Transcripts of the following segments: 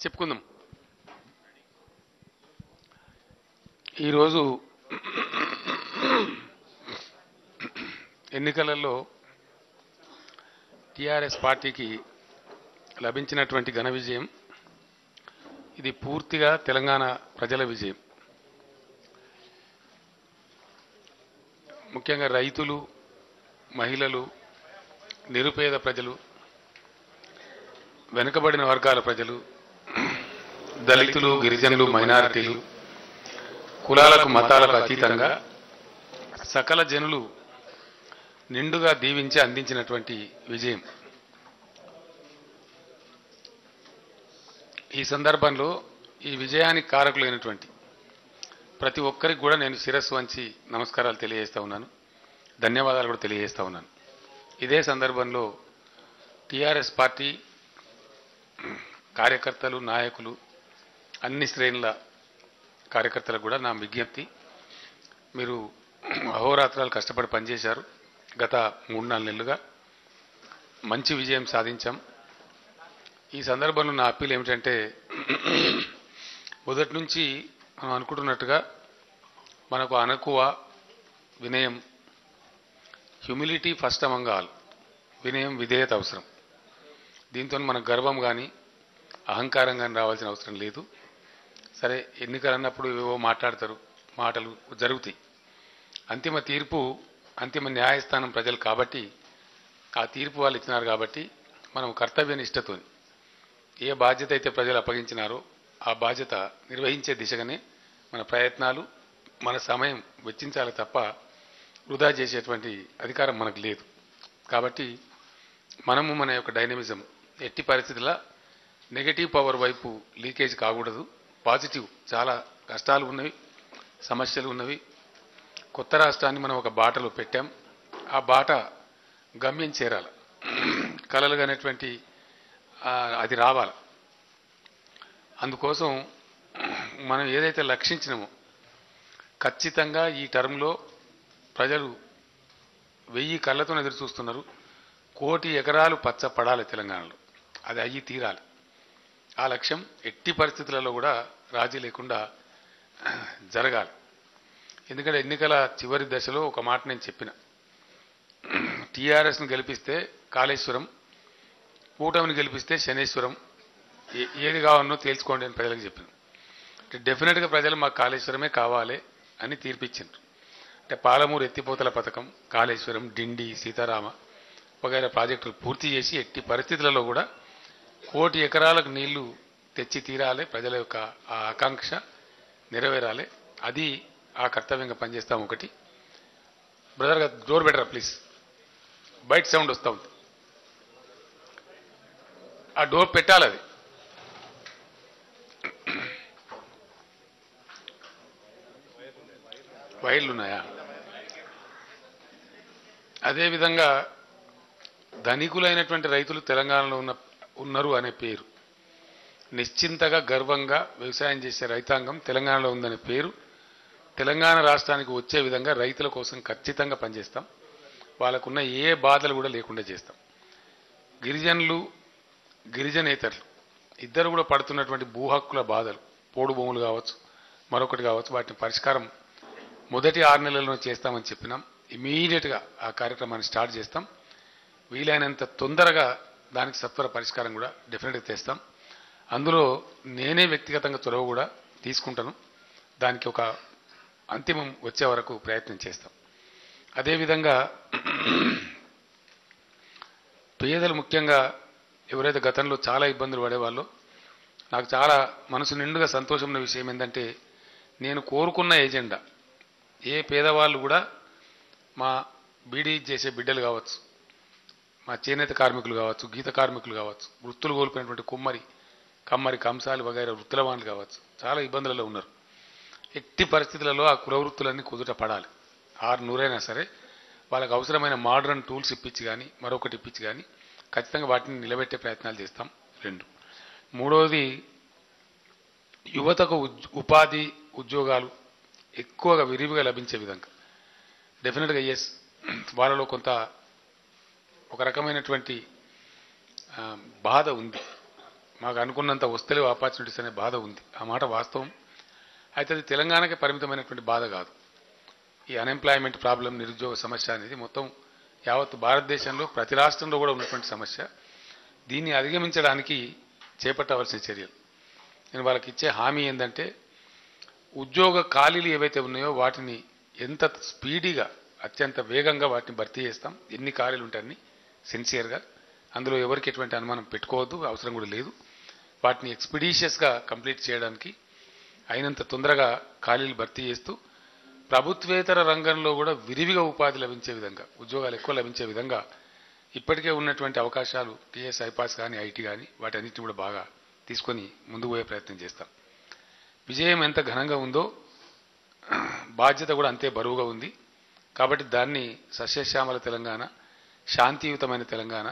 చెప్పుకుందాం. ఈరోజు ఎన్నికలలో టీఆర్ఎస్ పార్టీకి లభించినటువంటి ఘన విజయం ఇది పూర్తిగా తెలంగాణ ప్రజల విజయం. ముఖ్యంగా రైతులు, మహిళలు, నిరుపేద ప్రజలు, వెనుకబడిన వర్గాల ప్రజలు, దళితులు, గిరిజనులు, మైనారిటీలు, కులాలకు మతాలకు అతీతంగా సకల జనులు నిండుగా దీవించి అందించినటువంటి విజయం. ఈ సందర్భంలో ఈ విజయానికి కారకులైనటువంటి ప్రతి ఒక్కరికి కూడా నేను శిరస్సు వంచి నమస్కారాలు తెలియజేస్తా ఉన్నాను, ధన్యవాదాలు కూడా తెలియజేస్తా ఉన్నాను. ఇదే సందర్భంలో టీఆర్ఎస్ పార్టీ కార్యకర్తలు, నాయకులు, అన్ని శ్రేణుల కార్యకర్తలకు కూడా నా విజ్ఞప్తి, మీరు అహోరాత్రాలు కష్టపడి పనిచేశారు. గత 3-4 నెలలుగా మంచి విజయం సాధించాం. ఈ సందర్భంలో నా అప్పీల్ ఏమిటంటే, మొదటి నుంచి మనం అనుకుంటున్నట్టుగా మనకు అణకువ, వినయం, హ్యూమిలిటీ ఫస్ట్ అమంగ్ ఆల్, వినయం, విధేయత అవసరం. దీంతో మనకు గర్వం కానీ అహంకారం కానీ రావాల్సిన అవసరం లేదు. సరే, ఎన్నికలు అన్నప్పుడు ఏవో మాట్లాడతారు, మాటలు జరుగుతాయి. అంతిమ తీర్పు, అంతిమ న్యాయస్థానం ప్రజలు కాబట్టి, ఆ తీర్పు వాళ్ళు ఇచ్చినారు కాబట్టి మనం కర్తవ్య నిష్ఠతో ఏ బాధ్యత అయితే ప్రజలు అప్పగించినారో ఆ బాధ్యత నిర్వహించే దిశగానే మన ప్రయత్నాలు, మన సమయం వెచ్చించాలి తప్ప వృధా చేసేటువంటి అధికారం మనకు లేదు. కాబట్టి మనము మన యొక్క డైనమిజం ఎట్టి పరిస్థితుల్లో నెగటివ్ పవర్ వైపు లీకేజ్ కాకూడదు. పాజిటివ్, చాలా కష్టాలు ఉన్నవి, సమస్యలు ఉన్నవి. కొత్త రాష్ట్రాన్ని మనం ఒక బాటలో పెట్టాం. ఆ బాట గమ్యం చేరాలి, కలలు అనేటువంటి అది రావాలి. అందుకోసం మనం ఏదైతే లక్షించినామో ఖచ్చితంగా ఈ టర్మ్లో ప్రజలు 1000 కళ్ళతో ఎదురు చూస్తున్నారు. 1 కోటి ఎకరాలు పచ్చపడాలి తెలంగాణలో, అది అయ్యి తీరాలి. ఆ లక్ష్యం ఎట్టి పరిస్థితులలో కూడా రాజీ లేకుండా జరగాలి. ఎందుకంటే ఎన్నికల చివరి దశలో ఒక మాట నేను చెప్పిన, టీఆర్ఎస్ను గెలిపిస్తే కాళేశ్వరం, కూటమిని గెలిపిస్తే శనేశ్వరం, ఏది కావాలనో తేల్చుకోండి అని ప్రజలకు చెప్పిన. డెఫినెట్గా ప్రజలు మాకు కాళేశ్వరమే కావాలి అని తీర్పిచ్చిండ్రు. అంటే పాలమూరు ఎత్తిపోతల పథకం, కాళేశ్వరం, డిండి, సీతారామ వగైరా ప్రాజెక్టులు పూర్తి చేసి ఎట్టి పరిస్థితులలో కూడా 1 కోటి ఎకరాలకు నీళ్లు తెచ్చి తీరాలి. ప్రజల యొక్క ఆ ఆకాంక్ష నెరవేరాలి. అది ఆ కర్తవ్యంగా పనిచేస్తాం. ఒకటి, బ్రదర్ గారు డోర్ బెటరా ప్లీజ్, బయట సౌండ్ వస్తూ ఉంది, ఆ డోర్ పెట్టాలి. అది వైర్లు ఉన్నాయా? అదేవిధంగా ధనికులైనటువంటి రైతులు తెలంగాణలో ఉన్నారు అనే పేరు, నిశ్చింతగా గర్వంగా వ్యవసాయం చేసే రైతాంగం తెలంగాణలో ఉందనే పేరు తెలంగాణ రాష్ట్రానికి వచ్చే విధంగా రైతుల కోసం ఖచ్చితంగా పనిచేస్తాం. వాళ్ళకున్న ఏ బాధలు కూడా లేకుండా చేస్తాం. గిరిజనులు, గిరిజనేతరులు ఇద్దరు కూడా పడుతున్నటువంటి భూ హక్కుల బాధలు, పోడు భూములు కావచ్చు, మరొకటి కావచ్చు, వాటిని పరిష్కారం మొదటి 6 నెలల్లో చేస్తామని చెప్పినాం. ఇమీడియట్గా ఆ కార్యక్రమాన్ని స్టార్ట్ చేస్తాం. వీలైనంత తొందరగా దానికి సత్వర పరిష్కారం కూడా డెఫినెట్గా తెస్తాం. అందులో నేనే వ్యక్తిగతంగా చొరవ కూడా తీసుకుంటాను. దానికి ఒక అంతిమం వచ్చే వరకు ప్రయత్నం చేస్తాం. అదేవిధంగా పేదలు, ముఖ్యంగా ఎవరైతే గతంలో చాలా ఇబ్బందులు పడేవాళ్ళో, నాకు చాలా మనసు నిండుగా సంతోషం ఉన్న విషయం ఏంటంటే, నేను కోరుకున్న ఎజెండా ఏ పేదవాళ్ళు కూడా, మా బీడీ చేసే బిడ్డలు కావచ్చు, మా చేనేత కార్మికులు కావచ్చు, గీత కార్మికులు కావచ్చు, వృత్తులు కోల్పోయినటువంటి కమ్మరి, కంసాలు వగైరా వృత్తుల వాళ్ళు కావచ్చు, చాలా ఇబ్బందులలో ఉన్నారు. ఎట్టి పరిస్థితులలో ఆ కుల వృత్తులన్నీ కుదుట పడాలి. 600 సరే వాళ్ళకు అవసరమైన మోడర్న్ టూల్స్ ఇప్పించి కానీ మరొకటి ఇప్పించి కానీ ఖచ్చితంగా వాటిని నిలబెట్టే ప్రయత్నాలు చేస్తాం. 2, మూడవది, యువతకు ఉపాధి, ఉద్యోగాలు ఎక్కువగా విరివిగా లభించే విధంగా డెఫినెట్గా ఎస్, వాళ్ళలో కొంత ఒక రకమైనటువంటి బాధ ఉంది. మాకు అనుకున్నంత వస్తలేవు ఆపర్చునిటీస్ అనే బాధ ఉంది. ఆ మాట వాస్తవం. అయితే అది తెలంగాణకే పరిమితమైనటువంటి బాధ కాదు. ఈ అన్ఎంప్లాయ్మెంట్ ప్రాబ్లం, నిరుద్యోగ సమస్య అనేది మొత్తం యావత్ భారతదేశంలో ప్రతి రాష్ట్రంలో కూడా ఉన్నటువంటి సమస్య. దీన్ని అధిగమించడానికి చేపట్టవలసిన చర్యలు, నేను వాళ్ళకి ఇచ్చే హామీ ఏంటంటే ఉద్యోగ ఖాళీలు ఏవైతే ఉన్నాయో వాటిని ఎంత స్పీడీగా, అత్యంత వేగంగా వాటిని భర్తీ చేస్తాం. ఎన్ని ఖాళీలు ఉంటాయని సిన్సియర్గా, అందులో ఎవరికి ఎటువంటి అనుమానం పెట్టుకోవద్దు, అవసరం కూడా లేదు. వాటిని ఎక్స్పిడీషియస్గా కంప్లీట్ చేయడానికి అయినంత తొందరగా ఖాళీలు భర్తీ చేస్తూ ప్రభుత్వేతర రంగంలో కూడా విరివిగా ఉపాధి లభించే విధంగా, ఉద్యోగాలు ఎక్కువ లభించే విధంగా ఇప్పటికే ఉన్నటువంటి అవకాశాలు టీఎస్, ఐపాస్ కానీ, ఐటీ కానీ వాటన్నిటిని కూడా బాగా తీసుకొని ముందుకు పోయే ప్రయత్నం చేస్తాం. విజయం ఎంత ఘనంగా ఉందో బాధ్యత కూడా అంతే బరువుగా ఉంది. కాబట్టి దాన్ని సస్యశ్యామల తెలంగాణ, శాంతియుతమైన తెలంగాణ,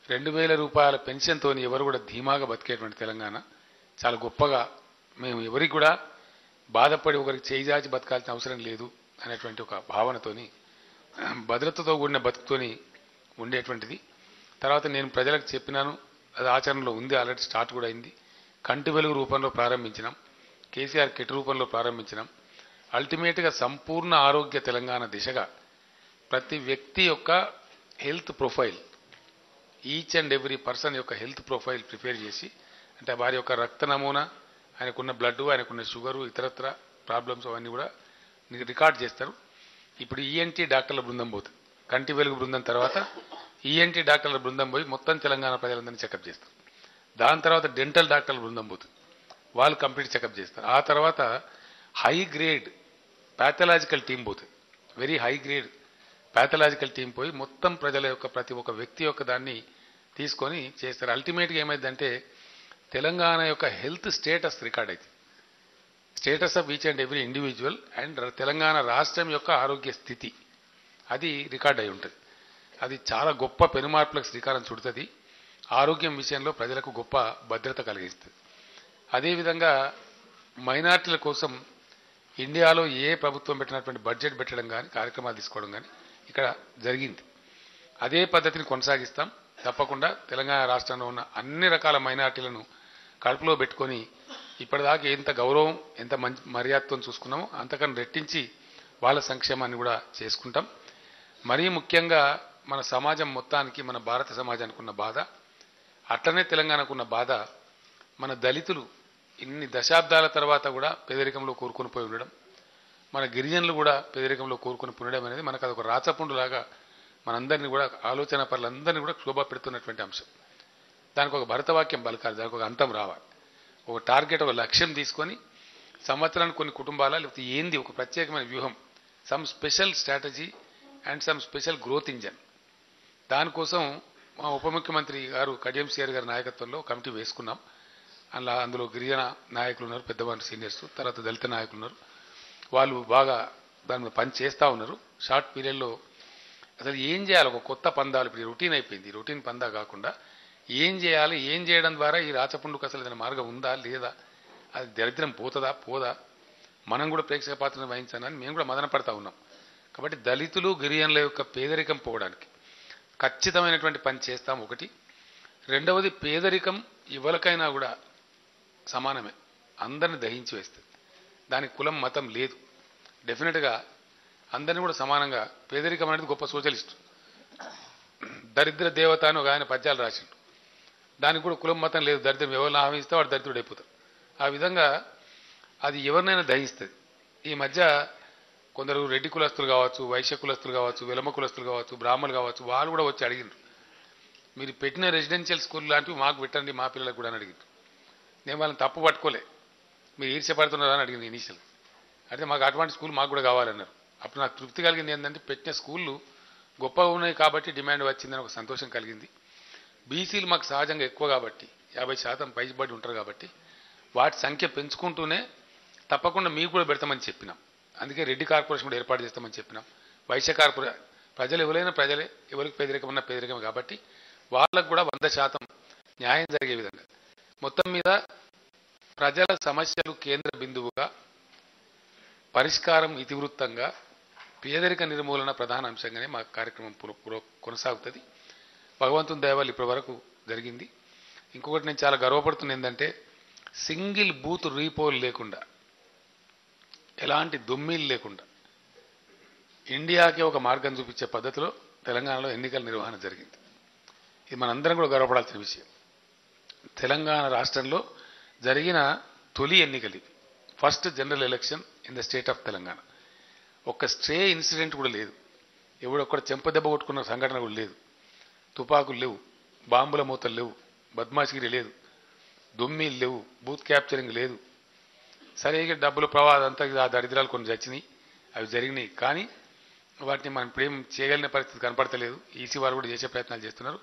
2000 రూపాయల పెన్షన్తో ఎవరు కూడా ధీమాగా బతికేటువంటి తెలంగాణ, చాలా గొప్పగా, మేము ఎవరికి కూడా బాధపడి ఒకరికి చేయిజాచి బతకాల్సిన అవసరం లేదు అనేటువంటి ఒక భావనతోని, భద్రతతో కూడిన బతుకుతోని ఉండేటువంటిది. తర్వాత నేను ప్రజలకు చెప్పినాను, అది ఆచరణలో ఉంది, ఆల్రెడీ స్టార్ట్ కూడా అయింది. కంటి వెలుగు రూపంలో ప్రారంభించినాం, కేసీఆర్ కిట్ రూపంలో ప్రారంభించినాం. అల్టిమేట్గా సంపూర్ణ ఆరోగ్య తెలంగాణ దిశగా ప్రతి వ్యక్తి యొక్క health profile, each and every person యొక్క హెల్త్ ప్రొఫైల్ ప్రిపేర్ చేసి, అంటే వారి యొక్క రక్త నమూనా, ఆయనకున్న బ్లడ్, ఆయనకున్న షుగరు, ఇతరత్ర ప్రాబ్లమ్స్ అవన్నీ కూడా రికార్డ్ చేస్తారు. ఇప్పుడు ఈఎన్టీ డాక్టర్ల బృందం పోతుంది, కంటి వెలుగు బృందం తర్వాత ఈఎన్టీ డాక్టర్ల బృందం పోయి మొత్తం తెలంగాణ ప్రజలందరినీ చెకప్ చేస్తారు. దాని తర్వాత డెంటల్ డాక్టర్ల బృందం పోతుంది, వాళ్ళు కంప్లీట్ చెకప్ చేస్తారు. ఆ తర్వాత హై గ్రేడ్ ప్యాథలాజికల్ టీం పోతుంది, very high grade pathological team పోయి మొత్తం ప్రజల యొక్క ప్రతి ఒక్క వ్యక్తి యొక్క దాన్ని తీసుకొని చేస్తారు. అల్టిమేట్గా ఏమైందంటే తెలంగాణ యొక్క హెల్త్ స్టేటస్ రికార్డ్ అవుతుంది, status of each and every individual, and Telangana రాష్ట్రం యొక్క ఆరోగ్య స్థితి అది రికార్డ్ అయి ఉంటుంది. అది చాలా గొప్ప పెనుమార్పులకు శ్రీకారం చుడుతుంది, ఆరోగ్యం విషయంలో ప్రజలకు గొప్ప భద్రత కలిగిస్తుంది. అదేవిధంగా మైనార్టీల కోసం ఇండియాలో ఏ ప్రభుత్వం పెట్టినటువంటి బడ్జెట్ పెట్టడం కానీ, కార్యక్రమాలు తీసుకోవడం కానీ ఇక్కడ జరిగింది. అదే పద్ధతిని కొనసాగిస్తాం తప్పకుండా. తెలంగాణ రాష్ట్రంలో ఉన్న అన్ని రకాల మైనార్టీలను కడుపులో పెట్టుకొని ఇప్పటిదాకా ఎంత గౌరవం, ఎంత మంచి మర్యాదతో చూసుకున్నామో అంతకన్నా రెట్టించి వాళ్ళ సంక్షేమాన్ని కూడా చేసుకుంటాం. మరీ ముఖ్యంగా మన సమాజం మొత్తానికి, మన భారత సమాజానికి ఉన్న బాధ, అట్లనే తెలంగాణకు ఉన్న బాధ, మన దళితులు ఇన్ని దశాబ్దాల తర్వాత కూడా పేదరికంలో కూరుకొని పోయి ఉండడం, మన గిరిజనులు కూడా పేదరికంలో కూరుకొని ఉండడం అనేది మనకు అదొక రాచపుండులాగా మనందరినీ కూడా, ఆలోచన పరులందరినీ కూడా క్షోభ పెడుతున్నటువంటి అంశం. దానికి ఒక భరతవాక్యం పలకాలి, దానికి ఒక అంతం రావాలి. ఒక టార్గెట్, ఒక లక్ష్యం తీసుకొని సంవత్సరానికి కొన్ని కుటుంబాల, లేకపోతే ఏంది ఒక ప్రత్యేకమైన వ్యూహం, some special strategy and some special growth engine. దానికోసం మా ఉప ముఖ్యమంత్రి గారు కడియం సిఆర్ గారి నాయకత్వంలో కమిటీ వేసుకున్నాం. అందులో గిరిజన నాయకులు ఉన్నారు, పెద్దవాళ్ళు సీనియర్స్, తర్వాత దళిత నాయకులు ఉన్నారు. వాళ్ళు బాగా దాని మీద పని చేస్తూ ఉన్నారు. షార్ట్ పీరియడ్లో అసలు ఏం చేయాలి, ఒక కొత్త పందాలు, ఇప్పుడు రొటీన్ అయిపోయింది, రొటీన్ పందా కాకుండా ఏం చేయాలి, ఏం చేయడం ద్వారా ఈ రాచపుండుకు అసలు ఏదైనా మార్గం ఉందా లేదా, అది దరిద్రం పోతుందా పోదా, మనం కూడా ప్రేక్షక పాత్రను వహించాలని మేము కూడా మదన పడతా ఉన్నాం. కాబట్టి దళితులు, గిరిజనుల యొక్క పేదరికం పోవడానికి ఖచ్చితమైనటువంటి పని చేస్తాం ఒకటి. రెండవది, పేదరికం ఎవరికైనా కూడా సమానమే, అందరిని దహించి వేస్తుంది. దానికి కులం, మతం లేదు. డెఫినెట్గా అందరినీ కూడా సమానంగా, పేదరికం అనేది గొప్ప సోషలిస్ట్, దరిద్ర దేవత అని ఒక ఆయన పద్యాలు రాసిండు, దానికి కూడా కులం, మతం లేదు. దరిద్రం ఎవరిని ఆహ్వానిస్తే వాడు దరిద్రుడు అయిపోతాడు. ఆ విధంగా అది ఎవరినైనా దహిస్తుంది. ఈ మధ్య కొందరు రెడ్డి కులస్తులు కావచ్చు, వైశ్య కులస్తులు కావచ్చు, విలమ కులస్తులు కావచ్చు, బ్రాహ్మణులు కావచ్చు, వాళ్ళు కూడా వచ్చి అడిగినారు, మీరు పెట్టిన రెసిడెన్షియల్ స్కూల్ లాంటివి మాకు పెట్టండి, మా పిల్లలకు కూడా అని అడిగింది. నేను వాళ్ళని తప్పు పట్టుకోలే, మీరు ఈర్ష్యపడుతున్నారా అని అడిగింది ఇనీషియల్. అయితే మాకు అటువంటి స్కూల్ మాకు కూడా కావాలన్నారు. అప్పుడు నాకు తృప్తి కలిగింది ఏంటంటే, పెట్టిన స్కూళ్ళు గొప్పగా ఉన్నాయి కాబట్టి డిమాండ్ వచ్చిందని ఒక సంతోషం కలిగింది. బీసీలు మాకు సహజంగా ఎక్కువ కాబట్టి, 50% పైబడి ఉంటారు కాబట్టి వాటి సంఖ్య పెంచుకుంటూనే తప్పకుండా మీకు కూడా పెడతామని చెప్పినాం. అందుకే రెడ్డి కార్పొరేషన్ కూడా ఏర్పాటు చేస్తామని చెప్పినాం. వైశ్య కార్పొరేషన్, ప్రజలు ఎవరైనా ప్రజలే, ఎవరికి పేదరికం ఉన్నా పేదరికం కాబట్టి వాళ్ళకు కూడా 100% న్యాయం జరిగే విధంగా, మొత్తం మీద ప్రజల సమస్యలు కేంద్ర బిందువుగా, పరిష్కారం ఇతివృత్తంగా, పేదరిక నిర్మూలన ప్రధాన అంశంగానే మా కార్యక్రమం కొనసాగుతుంది. భగవంతుని దయ వల్ల ఇప్పటి వరకు జరిగింది. ఇంకొకటి నేను చాలా గర్వపడుతున్నా ఏంటంటే సింగిల్ బూత్ రీపోల్ లేకుండా, ఎలాంటి దొమ్మీలు లేకుండా ఇండియాకి ఒక మార్గం చూపించే పద్ధతిలో తెలంగాణలో ఎన్నికల నిర్వహణ జరిగింది. ఇది మనందరం కూడా గర్వపడాల్సిన విషయం. తెలంగాణ రాష్ట్రంలో జరిగిన తొలి ఎన్నికలు, first general election in the state of Telangana. ఒక్క స్ట్రే ఇన్సిడెంట్ కూడా లేదు. ఎవడొక్కడ చెంపదెబ్బ కొట్టుకున్న సంఘటన కూడా లేదు. తుపాకులు లేవు, బాంబుల మూతలు లేవు, బద్మాషగిరి లేదు, దొమ్మీలు లేవు, బూత్ క్యాప్చరింగ్ లేదు. సరిగా డబ్బుల ప్రవాదం అంతా ఆ దరిద్రాలు కొన్ని వచ్చినాయి, అవి జరిగినాయి. కానీ వాటిని మనం ఇప్పుడేం చేయగలిగిన పరిస్థితి కనపడతలేదు. ఈసీ వారు కూడా చేసే ప్రయత్నాలు చేస్తున్నారు.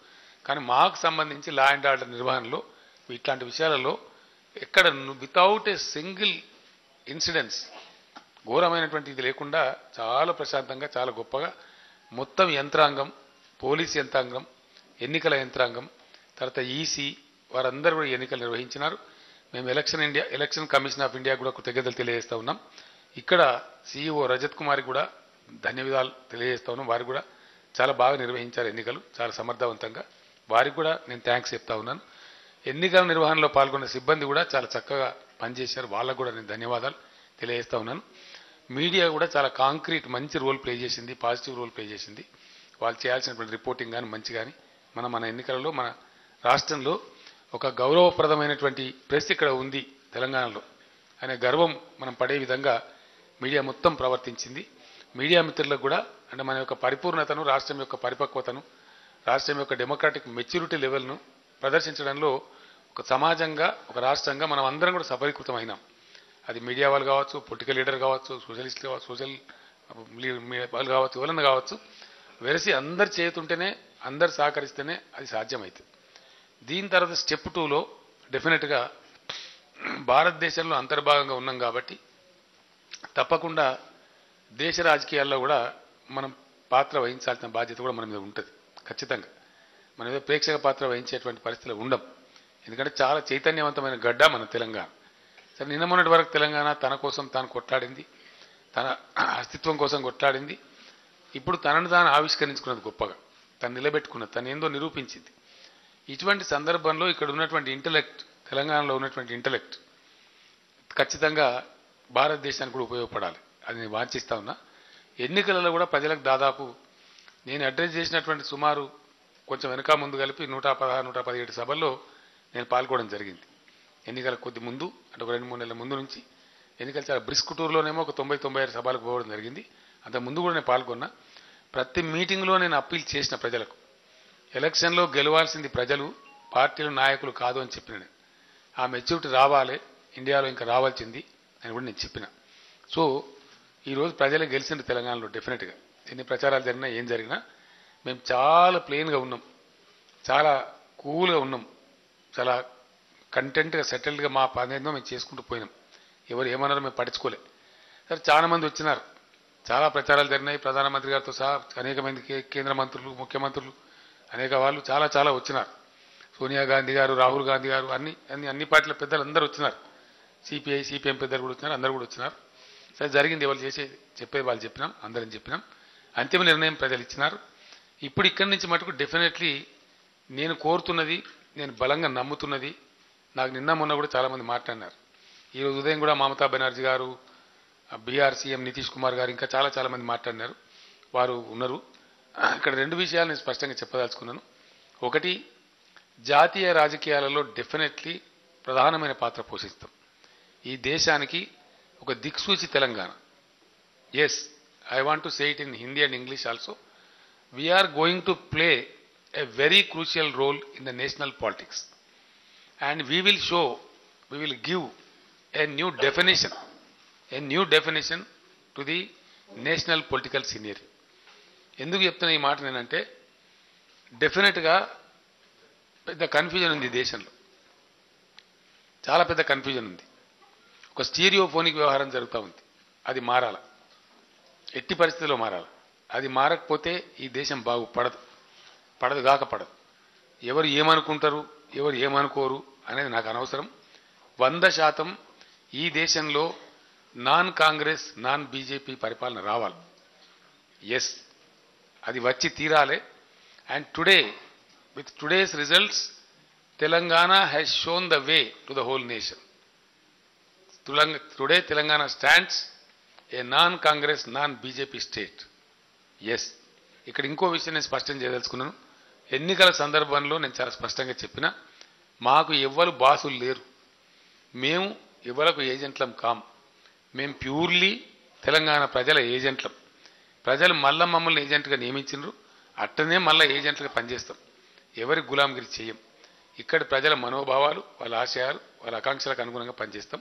కానీ మాకు సంబంధించి లా అండ్ ఆర్డర్ నిర్వహణలో ఇట్లాంటి విషయాలలో ఎక్కడ వితౌట్ ఏ సింగిల్ ఇన్సిడెంట్స్ ఘోరమైనటువంటి ఇది లేకుండా చాలా ప్రశాంతంగా, చాలా గొప్పగా మొత్తం యంత్రాంగం, పోలీస్ యంత్రాంగం, ఎన్నికల యంత్రాంగం, తర్వాత ఈసీ వారందరూ కూడా ఎన్నికలు నిర్వహించినారు. మేము ఎలక్షన్ కమిషన్ ఆఫ్ ఇండియా కూడా కృతజ్ఞతలు తెలియజేస్తా ఉన్నాం. ఇక్కడ సీఈఓ రజత్ కుమార్కి కూడా ధన్యవాదాలు తెలియజేస్తా ఉన్నాం. వారు కూడా చాలా బాగా నిర్వహించారు ఎన్నికలు, చాలా సమర్థవంతంగా. వారికి కూడా నేను థ్యాంక్స్ చెప్తా ఉన్నాను. ఎన్నికల నిర్వహణలో పాల్గొన్న సిబ్బంది కూడా చాలా చక్కగా పనిచేశారు. వాళ్ళకు కూడా నేను ధన్యవాదాలు తెలియజేస్తా ఉన్నాను. మీడియా కూడా చాలా కాంక్రీట్ మంచి రోల్ ప్లే చేసింది, పాజిటివ్ రోల్ ప్లే చేసింది. వాళ్ళు చేయాల్సినటువంటి రిపోర్టింగ్ కానీ మంచి కానీ మన ఎన్నికలలో మన రాష్ట్రంలో ఒక గౌరవప్రదమైనటువంటి ప్రెస్ ఇక్కడ ఉంది తెలంగాణలో అనే గర్వం మనం పడే విధంగా మీడియా మొత్తం ప్రవర్తించింది. మీడియా మిత్రులకు కూడా అంటే మన యొక్క పరిపూర్ణతను, రాష్ట్రం యొక్క పరిపక్వతను, రాష్ట్రం యొక్క డెమోక్రాటిక్ మెచ్యూరిటీ లెవెల్ను ప్రదర్శించడంలో ఒక సమాజంగా, ఒక రాష్ట్రంగా మనం అందరం కూడా సఫలీకృతమైనాం. అది మీడియా వాళ్ళు కావచ్చు, పొలిటికల్ లీడర్ కావచ్చు, సోషలిస్ట్ కావచ్చు, సోషల్ వాళ్ళు కావచ్చు, ఎవరన్నా కావచ్చు, వెరసి అందరు చేతుంటేనే, అందరు సహకరిస్తేనే అది సాధ్యమవుతుంది. దీని తర్వాత స్టెప్ 2లో డెఫినెట్గా భారతదేశంలో అంతర్భాగంగా ఉన్నాం కాబట్టి తప్పకుండా దేశ రాజకీయాల్లో కూడా మనం పాత్ర వహించాల్సిన బాధ్యత కూడా మన మీద ఉంటుంది. ఖచ్చితంగా మన మీద ప్రేక్షక పాత్ర వహించేటువంటి పరిస్థితులు ఉండం. ఎందుకంటే చాలా చైతన్యవంతమైన గడ్డ మన తెలంగాణ. సరే, నిన్న మొన్నటి వరకు తెలంగాణ తన కోసం తాను కొట్లాడింది, తన అస్తిత్వం కోసం కొట్లాడింది. ఇప్పుడు తనను తాను ఆవిష్కరించుకున్నది గొప్పగా, తను నిలబెట్టుకున్నది, తను ఏందో నిరూపించింది. ఇటువంటి సందర్భంలో ఇక్కడ ఉన్నటువంటి ఇంటలెక్ట్, తెలంగాణలో ఉన్నటువంటి ఇంటలెక్ట్ ఖచ్చితంగా భారతదేశానికి కూడా ఉపయోగపడాలి. అది నేను వాంఛిస్తా ఉన్నా. ఎన్నికలలో కూడా ప్రజలకు దాదాపు నేను అడ్రస్ చేసినటువంటి సుమారు కొంచెం వెనక ముందు కలిపి 116, 117 సభల్లో నేను పాల్గొనడం జరిగింది. ఎన్నికల కొద్ది ముందు అంటే ఒక 2-3 నెలల ముందు నుంచి ఎన్నికలు చాలా బ్రిస్క్ టూర్లోనేమో ఒక 90-95 సభలకు పోవడం జరిగింది. అంత ముందు కూడా నేను పాల్గొన్నా. ప్రతి మీటింగ్లో నేను అప్పీల్ చేసిన ప్రజలకు, ఎలక్షన్లో గెలవాల్సింది ప్రజలు, పార్టీలు, నాయకులు కాదు అని చెప్పిన. ఆ మెచ్యూరిటీ రావాలి, ఇండియాలో ఇంకా రావాల్సింది అని కూడా నేను చెప్పిన. సో ఈరోజు ప్రజలు గెలిచింది తెలంగాణలో. డెఫినెట్గా ఎన్ని ప్రచారాలు జరిగినా ఏం జరిగినా మేము చాలా ప్లెయిన్గా ఉన్నాం, చాలా కూల్గా ఉన్నాం, చాలా కంటెంట్గా సెటిల్డ్గా మా పనేదో మేము చేసుకుంటూ పోయినాం. ఎవరు ఏమన్నారో మేము పట్టించుకోలే. సరే, చాలా మంది వచ్చినారు, చాలా ప్రచారాలు జరిగినాయి. ప్రధానమంత్రి గారితో సహా అనేక మంది కేంద్ర మంత్రులు, ముఖ్యమంత్రులు, అనేక వాళ్ళు చాలా వచ్చినారు. సోనియా గాంధీ గారు, రాహుల్ గాంధీ గారు, అన్ని పార్టీల పెద్దలు అందరూ వచ్చినారు. సిపిఐ, సిపిఎం పెద్దలు కూడా వచ్చినారు, అందరూ కూడా వచ్చినారు. సరే, జరిగింది ఎవరు చెప్పేది వాళ్ళు చెప్పినాం, అందరం చెప్పినాం. అంతిమ నిర్ణయం ప్రజలు ఇచ్చినారు. ఇప్పుడు ఇక్కడి నుంచి మటుకు డెఫినెట్లీ నేను కోరుతున్నది, నేను బలంగా నమ్ముతున్నది, నాకు నిన్న మొన్న కూడా చాలామంది మాట్లాడినారు. ఈరోజు ఉదయం కూడా మమతా బెనర్జీ గారు, బీహార్ సీఎం నితీష్ కుమార్ గారు, ఇంకా చాలా మంది మాట్లాడినారు. వారు ఉన్నారు. ఇక్కడ 2 విషయాలు నేను స్పష్టంగా చెప్పదలుచుకున్నాను. ఒకటి, జాతీయ రాజకీయాలలో డెఫినెట్లీ ప్రధానమైన పాత్ర పోషిస్తాం. ఈ దేశానికి ఒక దిక్సూచి Telangana. Yes, I want to say it in Hindi and English also. We are going to play a very crucial role in the national politics and we will give a new definition to the national political scenery. ఎందుకు చెప్తున్నా ఈ మాట నేనంటే, డెఫినెట్గా పెద్ద confusion ఉంది దేశంలో, చాలా పెద్ద కన్ఫ్యూజన్ ఉంది. ఒక స్టీరియోఫోనిక్ వ్యవహారం జరుగుతూ ఉంది. అది మారాల, ఎట్టి పరిస్థితుల్లో మారాలి. అది మారకపోతే ఈ దేశం బాగుపడదు, పడదు. ఎవరు ఏమనుకుంటారు, ఎవరు ఏమనుకోరు అనేది నాకు అనవసరం. 100% ఈ దేశంలో నాన్ కాంగ్రెస్, నాన్ బీజేపీ పరిపాలన రావాలి. ఎస్, అది వచ్చి తీరాలే. And today, with today's results, Telangana has shown the way to the whole nation. Today Telangana stands a non-Congress, non-BJP state. Yes. ఇక్కడ ఇంకో విషయం నేను స్పష్టం చేయదలుచుకున్నాను. ఎన్నికల సందర్భంలో నేను చాలా స్పష్టంగా చెప్పిన, మాకు ఎవ్వరు బాసులు లేరు, మేము ఎవరకు ఏజెంట్లం కాం, మేము ప్యూర్లీ తెలంగాణ ప్రజల ఏజెంట్లం. ప్రజలు మళ్ళా మమ్మల్ని ఏజెంట్గా నియమించినారు, అట్టనే మళ్ళీ ఏజెంట్లుగా పనిచేస్తాం. ఎవరి గులాంగిరి చేయం. ఇక్కడి ప్రజల మనోభావాలు, వాళ్ళ ఆశయాలు, వాళ్ళ ఆకాంక్షలకు అనుగుణంగా పనిచేస్తాం.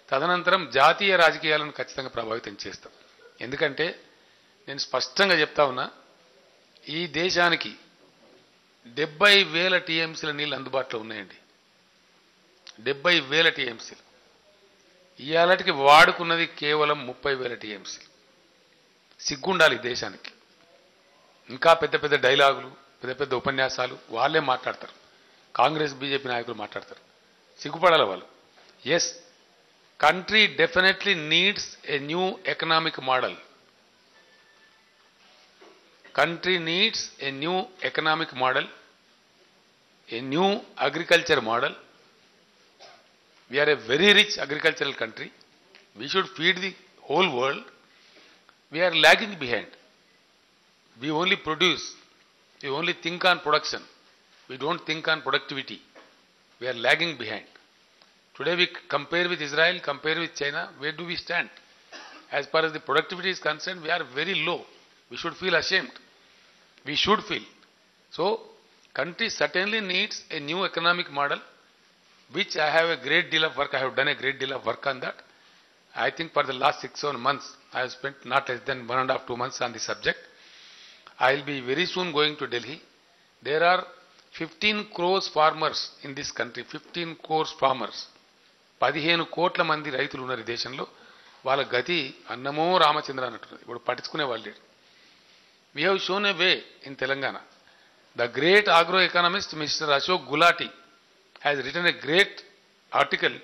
తదనంతరం జాతీయ రాజకీయాలను ఖచ్చితంగా ప్రభావితం చేస్తాం. ఎందుకంటే నేను స్పష్టంగా చెప్తా ఉన్నా, ఈ దేశానికి 70,000 టీఎంసీల నీళ్ళు అందుబాటులో ఉన్నాయండి. 70,000 టీఎంసీలు. ఇవాళకి వాడుకున్నది కేవలం 30,000 టీఎంసీలు. సిగ్గుండాలి దేశానికి. ఇంకా పెద్ద పెద్ద డైలాగులు, పెద్ద పెద్ద ఉపన్యాసాలు వాళ్ళే మాట్లాడతారు. కాంగ్రెస్ బీజేపీ నాయకులు మాట్లాడతారు. సిగ్గుపడాలి వాళ్ళు. Yes, country definitely needs a new economic model. Country needs a new economic model, a new agriculture model. We are a very rich agricultural country. We should feed the whole world. We are lagging behind. We only produce. We only think on production. We don't think on productivity. We are lagging behind. Today we compare with Israel, compare with China. Where do we stand? As far as the productivity is concerned, we are very low. We should feel ashamed. We should feel. So, country certainly needs a new economic model, which I have a great deal of work. I have done a great deal of work on that. I think for the last 6-7 months, I have spent not less than 1.5-2 months on the subject. I will be very soon going to Delhi. There are 15 crores farmers in this country. 15 crores farmers. 15 కోట్ల మంది రైతులు ఉన్నారు ఈ దేశంలో. వాళ్ళ గతి అన్నమో రామచంద్ర అన్నట్టున్నది. ఇప్పుడు పట్టించుకునే వాళ్ళు లేరు. We have shown a way in Telangana. The great agroeconomist Mr. Ashok Gulati has written a great article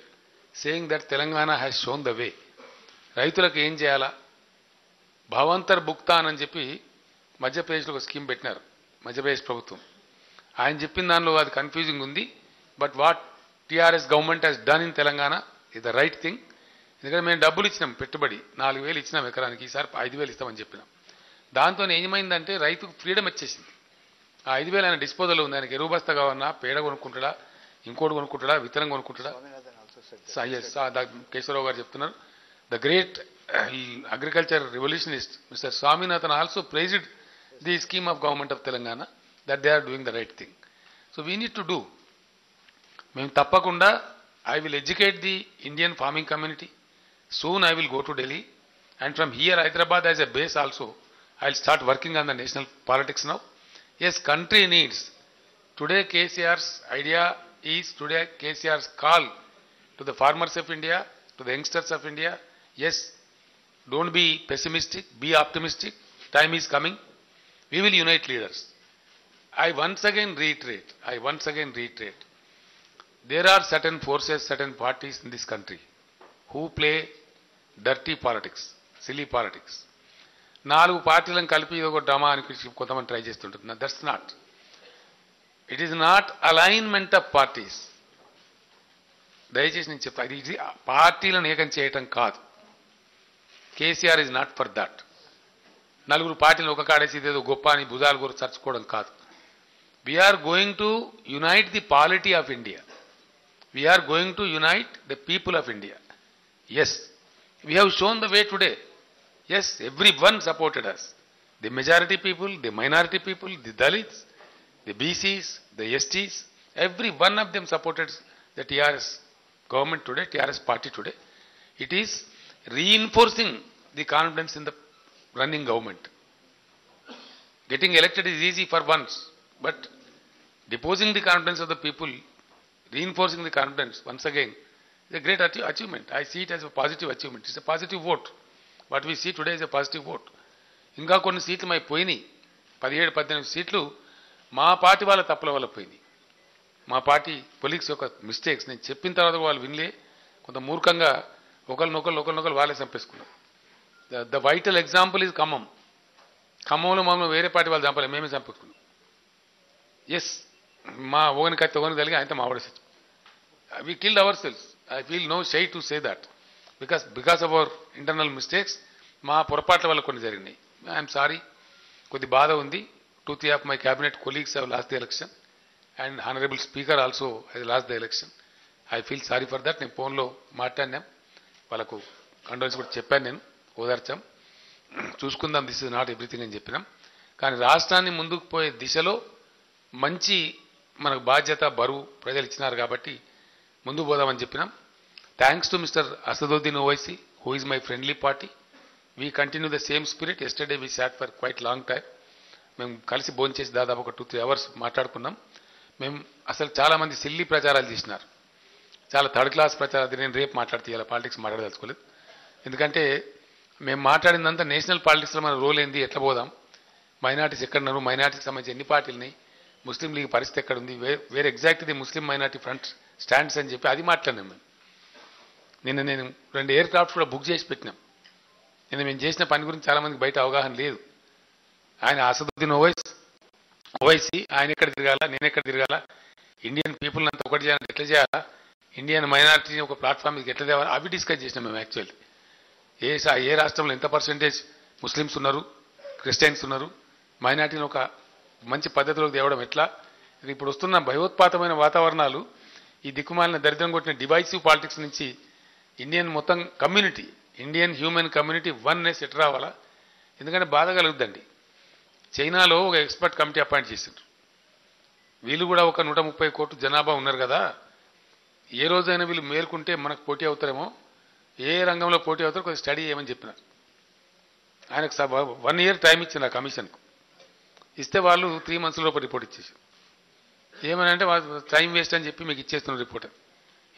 saying that Telangana has shown the way. రైతులకు ఏం చేయాలా, భావంతర్ భుక్తాన్ అని చెప్పి మధ్యప్రదేశ్లో ఒక స్కీమ్ పెట్టినారు మధ్యప్రదేశ్ ప్రభుత్వం. ఆయన చెప్పిన దానిలో అది కన్ఫ్యూజింగ్ ఉంది. But what TRS government has done in Telangana is the right thing. ఎందుకంటే మేము డబ్బులు ఇచ్చినాం, పెట్టుబడి 4,000 ఇచ్చినాం ఎకరానికి, ఈసారి 5,000 ఇస్తామని చెప్పినాం. దాంతో ఏమైందంటే రైతుకు ఫ్రీడమ్ వచ్చేసింది. ఆ 5,000 ఆయన డిస్పోజల్ ఉంది. ఆయనకి ఎరువు బస్తా కావన్నా, పేడ కొనుక్కుంటాడా, ఇంకోటి కొనుక్కుంటాడా, విత్తనం కొనుక్కుంటాడా. కేశవరావు గారు చెప్తున్నారు. The great agriculture revolutionist mister Swaminathan also praised the scheme of government of Telangana that they are doing the right thing. So we need to do. మేము తప్పకుండా I will educate the Indian farming community. Soon I will go to Delhi and from here Hyderabad as a base also I'll start working on the national politics now. Yes, country needs. Today KCR's idea is, today KCR's call to the farmers of India, to the youngsters of India. Yes, don't be pessimistic, be optimistic. Time is coming. We will unite leaders. I once again reiterate, there are certain forces, certain parties in this country who play dirty politics, silly politics. 4 పార్టీలను కలిపి ఇది ఒక drama అని కొంతమంది try చేస్తుంటుంది. That's not. It is not alignment of parties. దయచేసి నేను చెప్తా, ఇది పార్టీలను ఏకం చేయటం కాదు. KCR is not for that. 4 పార్టీలను ఒక కాడేసి ఇదేదో గొప్ప అని భుజాలు కూడా చర్చుకోవడం కాదు. We're going to unite the polity of India. We're going to unite the people of India. Yes, we have shown the way today. Yes, everyone supported us. The majority people, the minority people, the Dalits, the BCs, the STs, every one of them supported the TRS government today, TRS party today. It is reinforcing the confidence in the running government. Getting elected is easy for once, but deposing the confidence of the people, reinforcing the confidence once again, is a great achievement. I see it as a positive achievement. It's a positive vote. What we see today is a positive vote. ఇంకా కొన్ని సీట్లు my పోయినాయి. 17-18 సీట్లు మా party వాళ్ళ తప్పుల వల్ల పోయినాయి. మా పార్టీ పొలిటిక్స్ యొక్క మిస్టేక్స్. నేను చెప్పిన తర్వాత వాళ్ళు వినలే, కొంత మూర్ఖంగా ఒకరినొకరు వాళ్ళే చంపేసుకున్నారు. The vital example is Khammam. ఖమ్మంలో మమ్మల్ని వేరే పార్టీ వాళ్ళు చంపలే, మేమే చంపేసుకున్నాం. ఎస్, మా ఓగని కత్తి ఓగని కలిగి ఆయనతో మావాడేసి we killed ourselves. I feel no shy to say that because of our internal mistakes మా పొరపాట్ల వల్ల కొన్ని జరిగినాయి. I'm sorry. కొద్ది బాధ ఉంది. 2-3 of my cabinet colleagues have lost the election and honorable speaker also has lost the election. I feel sorry for that. నేను ఫోన్లో మాట్లాడినాం, వాళ్ళకు కండోలెన్స్ కూడా చెప్పాను, నేను ఓదార్చాం, చూసుకుందాం, దిస్ ఇస్ నాట్ ఎవ్రీథింగ్ అని చెప్పినాం. కానీ రాష్ట్రాన్ని ముందుకు పోయే దిశలో మంచి మనకు బాధ్యత బరువు ప్రజలు ఇచ్చినారు కాబట్టి ముందుకు పోదామని చెప్పినాం. Thanks to mister Asaduddin Owaisi who is my friendly party. We continue the same spirit. Yesterday we short for quite long time. మేము కలిసి భోంచేసి దాదాపు ఒక 2-3 hours మాట్లాడుకున్నాం. మేము అసలు చాలామంది సిల్లీ ప్రచారాలు చేసినారు, చాలా థర్డ్ క్లాస్ ప్రచారాలు. నేను రేపు మాట్లాడితే ఇలా పాలిటిక్స్ మాట్లాడదలుచుకోలేదు. ఎందుకంటే మేము మాట్లాడిందంతా నేషనల్ పాలిటిక్స్లో మన రోల్ ఏంది, ఎట్లా పోదాం, మైనార్టీస్ ఎక్కడున్నారు, మైనార్టీకి సంబంధించి ఎన్ని పార్టీలని, ముస్లిం లీగ్ పరిస్థితి ఎక్కడుంది, వేరే exact the Muslim minority front stands అని చెప్పి అది మాట్లాడినాం మేము. నేను 2 ఎయిర్ క్రాఫ్ట్స్ కూడా బుక్ చేసి పెట్టినాం. మేము చేసిన పని గురించి చాలామందికి బయట అవగాహన లేదు. ఆయన అసదుద్దీన్ ఓవైసీ ఆయన ఎక్కడ తిరగాల, నేను ఎక్కడ తిరగాల, ఇండియన్ పీపుల్ అంతా ఒకటి చేయాలంటే ఎట్లా చేయాలా, ఇండియన్ మైనారిటీని ఒక ప్లాట్ఫామ్కి ఎట్లా తేవాలా, అవి డిస్కస్ చేసినాం మేము. యాక్చువల్లీ ఏ రాష్ట్రంలో ఎంత పర్సెంటేజ్ ముస్లిమ్స్ ఉన్నారు, క్రిస్టియన్స్ ఉన్నారు, మైనారిటీని ఒక మంచి పద్ధతిలోకి తేవడం ఎట్లా. ఇప్పుడు వస్తున్న భయోత్పాతమైన వాతావరణాలు, ఈ దిక్కుమాలిన దరిద్రం కొట్టిన డివైసివ్ పాలిటిక్స్ నుంచి ఇండియన్ మొత్తం community, Indian human community oneness ఎట్లా రావాలా. ఎందుకంటే బాధ కలుగుద్దండి. చైనాలో ఒక ఎక్స్పర్ట్ కమిటీ అపాయింట్ చేసిండ్రు. వీళ్ళు కూడా ఒక 130 కోట్ల జనాభా ఉన్నారు కదా, ఏ రోజైనా వీళ్ళు మేల్కుంటే మనకు పోటీ అవుతారేమో, ఏ రంగంలో పోటీ అవుతారో కొంచెం స్టడీ చేయమని చెప్పినారు. ఆయనకు 1 year టైం ఇచ్చింది ఆ కమిషన్కు. ఇస్తే వాళ్ళు 3 months లోపు రిపోర్ట్ ఇచ్చేసారు. ఏమని అంటే వాళ్ళు టైం వేస్ట్ అని చెప్పి మీకు ఇచ్చేస్తున్నారు రిపోర్ట్.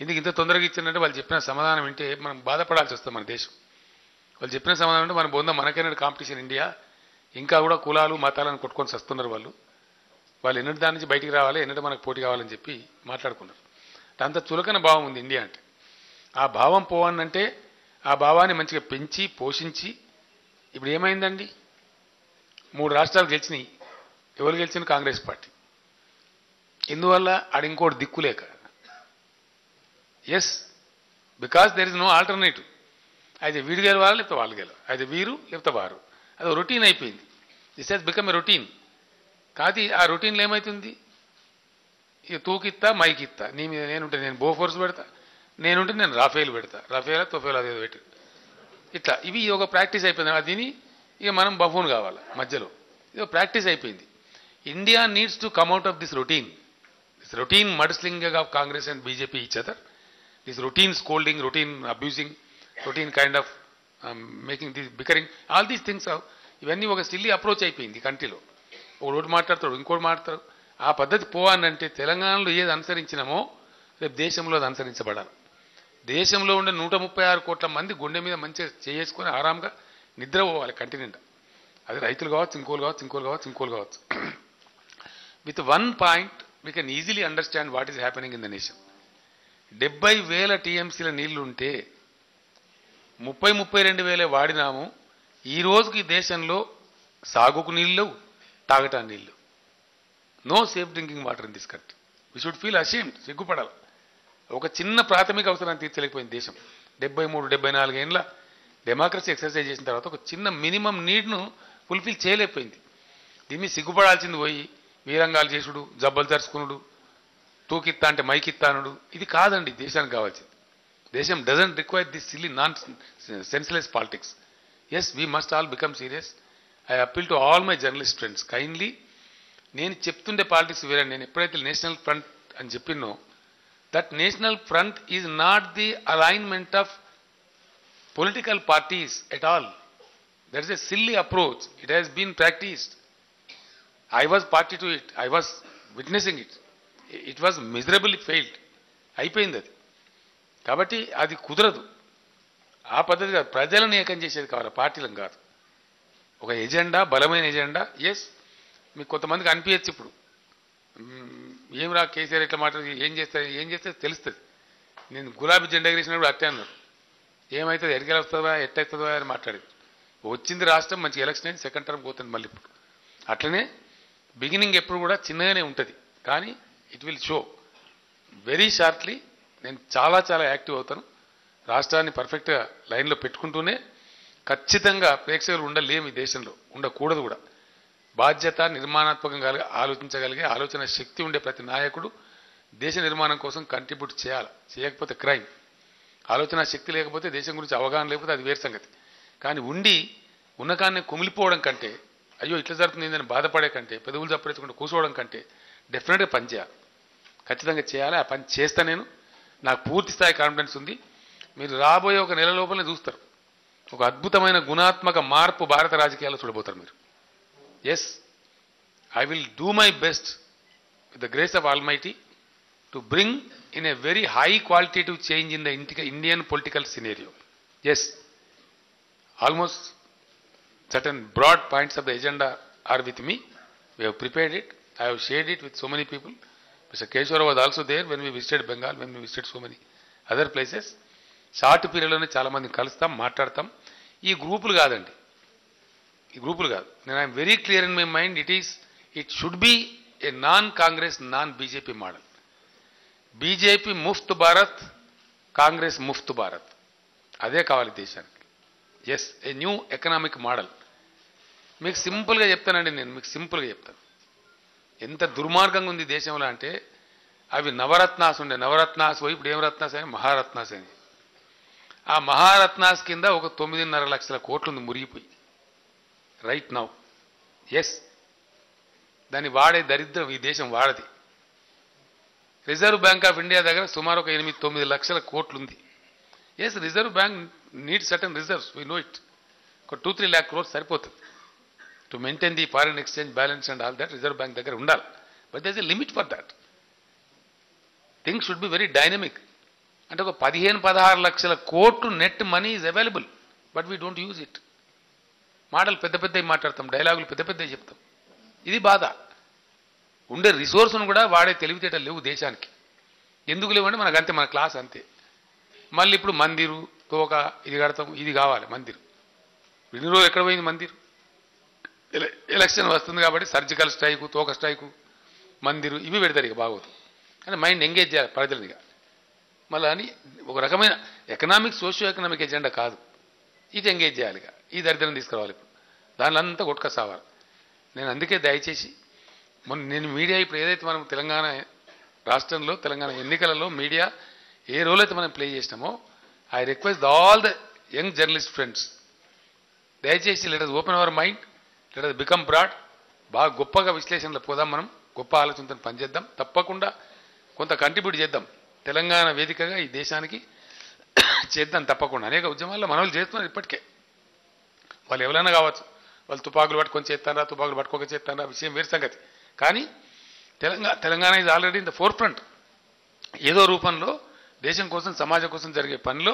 ఎందుకు ఇంత తొందరగా ఇచ్చిందంటే వాళ్ళు చెప్పిన సమాధానం వింటే మనం బాధపడాల్సి వస్తుంది. మన దేశం వాళ్ళు చెప్పిన సమాధానం అంటే మన బొంద మనకైనా కాంపిటీషన్ ఇండియా, ఇంకా కూడా కులాలు మతాలను కొట్టుకొని వస్తున్నారు వాళ్ళు. వాళ్ళు ఎన్నటి దాని నుంచి బయటికి రావాలి, ఎన్నటి మనకు పోటీ కావాలని చెప్పి మాట్లాడుకున్నారు. అంత చులకన భావం ఉంది ఇండియా అంటే. ఆ భావం పోవాలంటే ఆ భావాన్ని మంచిగా పెంచి పోషించి, ఇప్పుడు ఏమైందండి, 3 రాష్ట్రాలు గెలిచినాయి. ఎవరు గెలిచిన? కాంగ్రెస్ పార్టీ. ఎందువల్ల? ఆడ ఇంకోటి దిక్కులేక. Yes, because there is no alternative. అయితే వీడు గెలవాలి లేకపోతే వాళ్ళు గెలవాలి, అయితే వీరు లేకపోతే వారు. అది రొటీన్ అయిపోయింది. This has become a routine. కాదు ఆ రొటీన్లో ఏమవుతుంది, ఇక తూకిత్తా మైకిత్తా, నీ మీద నేనుంటే నేను బోఫోర్స్ పెడతా, నేనుంటే నేను రాఫేల్ పెడతా, రఫేలా తొఫేలా అదేదో పెట్టి ఇట్లా. ఇవి ఒక ప్రాక్టీస్ అయిపోయింది. దీని ఇక మనం బఫూన్ కావాలి మధ్యలో. ఇది ప్రాక్టీస్ అయిపోయింది. India needs to come out of this routine. This routine mudslinging of Congress and BJP each other, this routine scolding, routine abusing, routine kind of making this bickering, all these things ఇవన్నీ ఒక silly approach అయిపోయింది కంట్రీలో. ఒకటి మాట్లాడతాడు, ఇంకోటి మాట్లాడతాడు. ఆ పద్ధతి పోవాలంటే తెలంగాణలో ఏది అనుసరించినామో రేపు దేశంలో అది అనుసరించబడాలి. దేశంలో ఉండే 136 కోట్ల మంది గుండె మీద మంచిగా చేసుకొని ఆరాంగా నిద్ర పోవాలి కంటి నిండా. అది రైతులు కావచ్చు, ఇంకోలు కావచ్చు, ఇంకోలు కావచ్చు. With 1 point we can easily understand what is happening in the nation. 70,000 TMCల నీళ్లు ఉంటే 32,000 వాడినాము. ఈ రోజుకి దేశంలో సాగుకు నీళ్ళు, తాగటానికి నీళ్ళు. No safe drinking water in this country. We should feel ashamed. సిగ్గుపడాలి. ఒక చిన్న ప్రాథమిక అవసరాన్ని తీర్చలేకపోయింది దేశం. 73-74 ఏళ్ళ డెమోక్రసీ ఎక్సర్సైజ్ చేసిన తర్వాత ఒక చిన్న మినిమం నీడ్ను ఫుల్ఫిల్ చేయలేకపోయింది. దీన్ని సిగ్గుపడాల్సింది పోయి వీరంగాలు చేసుడు, జబ్బలు తరుచుకునుడు, తూకిత్తా అంటే మైకిత్తానుడు, ఇది కాదండి దేశానికి కావాల్సింది. దేశం doesn't require this silly non senseless politics. Yes, we must all become serious. I appeal to all my journalist friends, kindly నేను చెప్తుండే పాలిటిక్స్ వేరే. నేను ఎప్పుడైతే నేషనల్ ఫ్రంట్ అని చెప్పినో, that national front is not the alignment of political parties at all. That is a silly approach. It has been practised. I was party to it. I was witnessing it. It was miserably failed. అయిపోయింది అది. కాబట్టి అది కుదరదు. ఆ పద్ధతి కాదు. ప్రజలను ఏకం చేసేది కావాలి, పార్టీలను కాదు. ఒక ఎజెండా, బలమైన ఎజెండా. ఎస్, మీకు కొంతమందికి అనిపించచ్చు ఇప్పుడు, ఏం రా కేసీఆర్ ఇట్లా మాట్లాడి ఏం చేస్తే తెలుస్తుంది. నేను గులాబీ జెండా ఎగిరేసినప్పుడు అట్టే అన్నారు. ఏమవుతుంది, ఎడికెళ్ళి వస్తుందా, ఎట్టవుతుందా అని మాట్లాడేది. వచ్చింది రాష్ట్రం, మంచి ఎలక్షన్ అయింది, 2nd term పోతుంది మళ్ళీ ఇప్పుడు. అట్లనే బిగినింగ్ ఎప్పుడు కూడా చిన్నగానే ఉంటుంది, కానీ it will show very shortly. నేను చాలా చాలా యాక్టివ్ అవుతాను. రాష్ట్రాన్ని పర్ఫెక్ట్గా లైన్లో పెట్టుకుంటూనే ఖచ్చితంగా ప్రేక్షకులు ఉండలేము, ఈ దేశంలో ఉండకూడదు కూడా. బాధ్యత, నిర్మాణాత్మకంగా ఆలోచించగలిగే ఆలోచన శక్తి ఉండే ప్రతి నాయకుడు దేశ నిర్మాణం కోసం కంట్రిబ్యూట్ చేయాలి. చేయకపోతే క్రైమ్. ఆలోచన శక్తి లేకపోతే, దేశం గురించి అవగాహన లేకపోతే అది వేరు సంగతి. కానీ ఉండి ఉన్నకాన్ని కుమిలిపోవడం కంటే, అయ్యో ఇట్లా జరుగుతుంది అని బాధపడే కంటే, పెదవులు చప్పరించుకుంటూ కూర్చోవడం కంటే డెఫినెట్గా పని చేయాలి. ఖచ్చితంగా చేయాలి. ఆ పని చేస్తా. నేను నాకు పూర్తి స్థాయి కాన్ఫిడెన్స్ ఉంది. మీరు రాబోయే ఒక నెల లోపలనే చూస్తారు ఒక అద్భుతమైన గుణాత్మక మార్పు భారత రాజకీయాల్లో చూడబోతారు మీరు. Yes, I will do my best with the grace of almighty to bring in a very high qualitative change in the Indian political scenario. Yes, almost certain broad points of the agenda are with me. We have prepared it. I have shared it with so many people. Mr. Keshwara was also there when we visited Bengal, when we visited so many other places. Short పీరియడ్లోనే చాలా మందిని కలుస్తాం, మాట్లాడతాం. ఈ గ్రూపులు కాదండి, ఈ గ్రూపులు కాదు. నేను I'm very clear in my mind. It should be a non Congress, non BJP model. BJP ముఫ్త్ భారత్, కాంగ్రెస్ ముఫ్త్ భారత్. అదే కావాలి దేశానికి. Yes, a new economic model. మీకు సింపుల్గా చెప్తానండి, నేను మీకు సింపుల్గా చెప్తాను. ఎంత దుర్మార్గంగా ఉంది దేశంలో అంటే, అవి నవరత్నాస్ ఉండే, నవరత్నాస్ పోయి ఇప్పుడు ఏం రత్నాస్ అని మహారత్నాస్ అని. ఆ మహారత్నాస్ కింద ఒక 9.5 లక్షల కోట్లు ఉంది మురిగిపోయి రైట్ నౌ. ఎస్, దాన్ని వాడే దరిద్రం ఈ దేశం వాడది. రిజర్వ్ బ్యాంక్ ఆఫ్ ఇండియా దగ్గర సుమారు ఒక 8-9 లక్షల కోట్లు ఉంది. Yes, reserve bank need certain reserves, we know it. ఒక 2-3 lakh crores సరిపోతుంది to maintain the foreign exchange balance and all that. Reserve bank దగ్గర ఉండాలి. But there is a limit for that. Things should be very dynamic. అంటే ఒక 15-16 లక్షల కోట్లు net money is available, but we don't use it. మాటలు పెద్ద పెద్దవి మాట్లాడతాం, డైలాగులు పెద్ద పెద్దవి చెప్తాం. ఇది బాధ. ఉండే రిసోర్స్ను కూడా వాడే తెలివితేటలు లేవు దేశానికి. ఎందుకు లేవంటే మనకు అంతే, మన క్లాస్ అంతే. మళ్ళీ ఇప్పుడు మందిరు, తోక, ఇది కడతాం, ఇది కావాలి మందిరు. ఇన్ని రోజులు ఎక్కడ పోయింది మందిరు? ఎలక్షన్ వస్తుంది కాబట్టి సర్జికల్ స్ట్రైకు, తోక స్ట్రైకు, మందిరు ఇవి పెడతారు. ఇక బాగోదు అంటే మైండ్ ఎంగేజ్ చేయాలి ప్రజలనిగా. మళ్ళీ అని ఒక రకమైన ఎకనామిక్, సోషియో ఎకనామిక్ ఎజెండా కాదు, ఇది ఎంగేజ్ చేయాలి. ఇక ఈ దరిద్రం తీసుకురావాలి. ఇప్పుడు దానిలో అంతా కొట్టుకసావాలి. నేను అందుకే దయచేసి నేను మీడియా ఇప్పుడు ఏదైతే మనం తెలంగాణ రాష్ట్రంలో, తెలంగాణ ఎన్నికలలో మీడియా ఏ రోల్ అయితే మనం ప్లే చేసినామో, I request all the young journalist friends, దయచేసి let us open our mind, let us become broad. బాగా గొప్పగా విశ్లేషణలో పోదాం, మనం గొప్ప ఆలోచనతో పనిచేద్దాం. తప్పకుండా కొంత కంట్రిబ్యూట్ చేద్దాం. తెలంగాణ వేదికగా ఈ దేశానికి చేద్దాం తప్పకుండా. అనేక ఉద్యమాల్లో మనోళ్ళు చేస్తున్నారు ఇప్పటికే. వాళ్ళు ఎవరైనా కావచ్చు, వాళ్ళు తుపాకులు పట్టుకొని చేస్తారా, తుపాకులు పట్టుకోక చేస్తారా, విషయం వేరు సంగతి. కానీ Telangana is already in the four front. ఏదో రూపంలో దేశం కోసం, సమాజం కోసం జరిగే పనిలో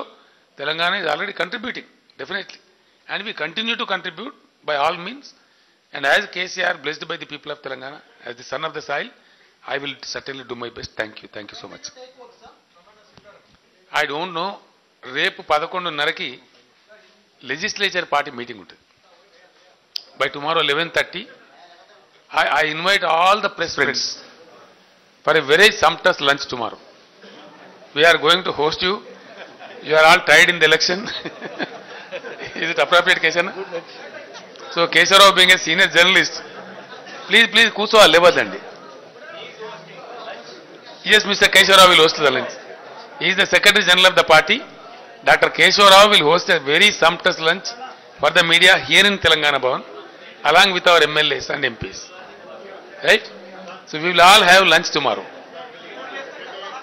Telangana is already contributing definitely. And we continue to contribute by all means. And as KCR blessed by the people of Telangana, as the son of the soil, I will certainly do my best. Thank you so much. I don't know, రేపు 11:30కి legislature party meeting ఉంటుంది. By tomorrow 11:30, I invite all the press friends for a very sumptuous lunch tomorrow. We are going to host you. You are all tied in the election. Is it appropriate, Keshan? So Kesharao being a senior journalist, please కూర్చోవాలి లేవద్దండి. Yes, Mr. Keshwara will host the lunch. He is the Secretary General of the party. Dr. Keshwara will host a very sumptuous lunch for the media here in Telangana Bhavan, along with our MLAs and MPs. Right? So we will all have lunch tomorrow.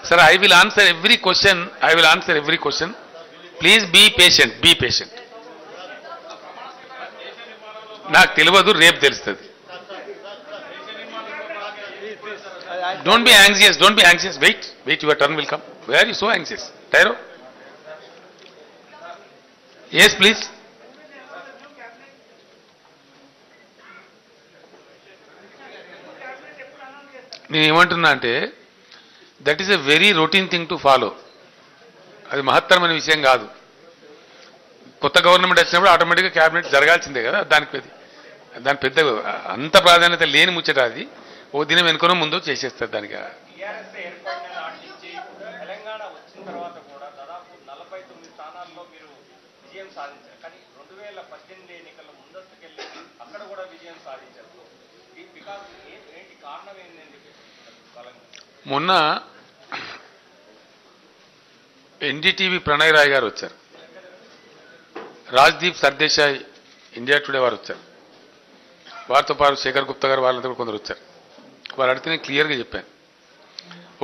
Sir, I will answer every question. Please be patient. నాకు తెలియదు, రేపు తెలుస్తుంది. Don't be anxious. Wait, your turn will come. Why are you so anxious? Tyro? Yes, please. నేను ఏమంటున్నా అంటే, that is a very routine thing to follow. అది మహత్తరమైన విషయం కాదు. కొత్త గవర్నమెంట్ వచ్చినప్పుడు ఆటోమేటిక్గా క్యాబినెట్ జరగాల్సిందే కదా. దాని పెద్ద అంత ప్రాధాన్యత లేని ముచ్చట అది. ఓ దినం వెనుకనో ముందో చేసేస్తారు దానికి. మొన్న ఎన్డీటీవీ ప్రణయ్ రాయ్ గారు వచ్చారు, రాజ్దీప్ సర్దేశాయ్ ఇండియా టుడే వారు వచ్చారు, వారితో పాటు శేఖర్ గుప్తా గారు వాళ్ళంతా కూడా కొందరు వచ్చారు. వారు అడిగితే నేను క్లియర్గా చెప్పాను.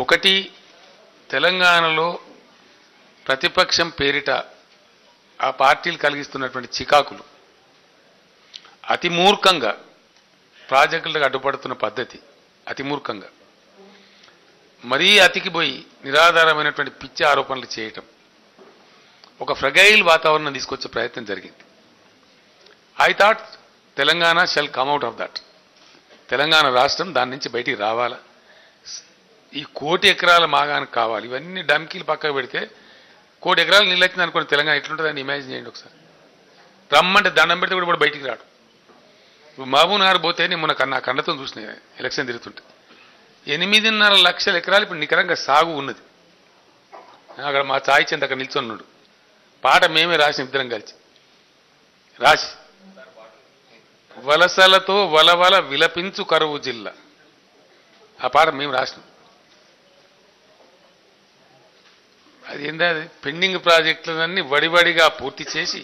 ఒకటి, తెలంగాణలో ప్రతిపక్షం పేరిట ఆ పార్టీలు కలిగిస్తున్నటువంటి చికాకులు, అతి మూర్ఖంగా ప్రాజెక్టులకు అడ్డుపడుతున్న పద్ధతి, అతి మూర్ఖంగా మరీ అతికిపోయి నిరాధారమైనటువంటి పిచ్చి ఆరోపణలు చేయటం, ఒక ఫ్రగైల్ వాతావరణం తీసుకొచ్చే ప్రయత్నం జరిగింది. I thought Telangana shell come out of that. Telangana రాష్ట్రం దాని నుంచి బయటికి రావాలా, ఈ 1 కోటి ఎకరాల మాగానికి కావాలి. ఇవన్నీ డమ్కీలు పక్కకు పెడితే 1 కోటి ఎకరాలు నీళ్ళు వచ్చింది అనుకోండి, తెలంగాణ ఎట్లుంటుందని ఇమాజిన్ చేయండి ఒకసారి. రమ్మంటే దండం పెడితే కూడా బయటికి రాడు. మహబూబ్ నగర్ పోతే నేను మొన్న నా కన్నతో చూసిన ఎలక్షన్ తిరుగుతుంటే 8.5 లక్షల ఎకరాలు ఇప్పుడు నికరంగా సాగు ఉన్నది. అక్కడ మా చాయ్ చెంద అక్కడ నిల్చొన్నాడు. పాట మేమే రాసిన ఇద్దరం కలిసి రాసి, వలసలతో వలవల విలపించు కరువు జిల్లా, ఆ పాట మేము రాసినాం. అది ఏంటది, పెండింగ్ ప్రాజెక్టులన్నీ వడివడిగా పూర్తి చేసి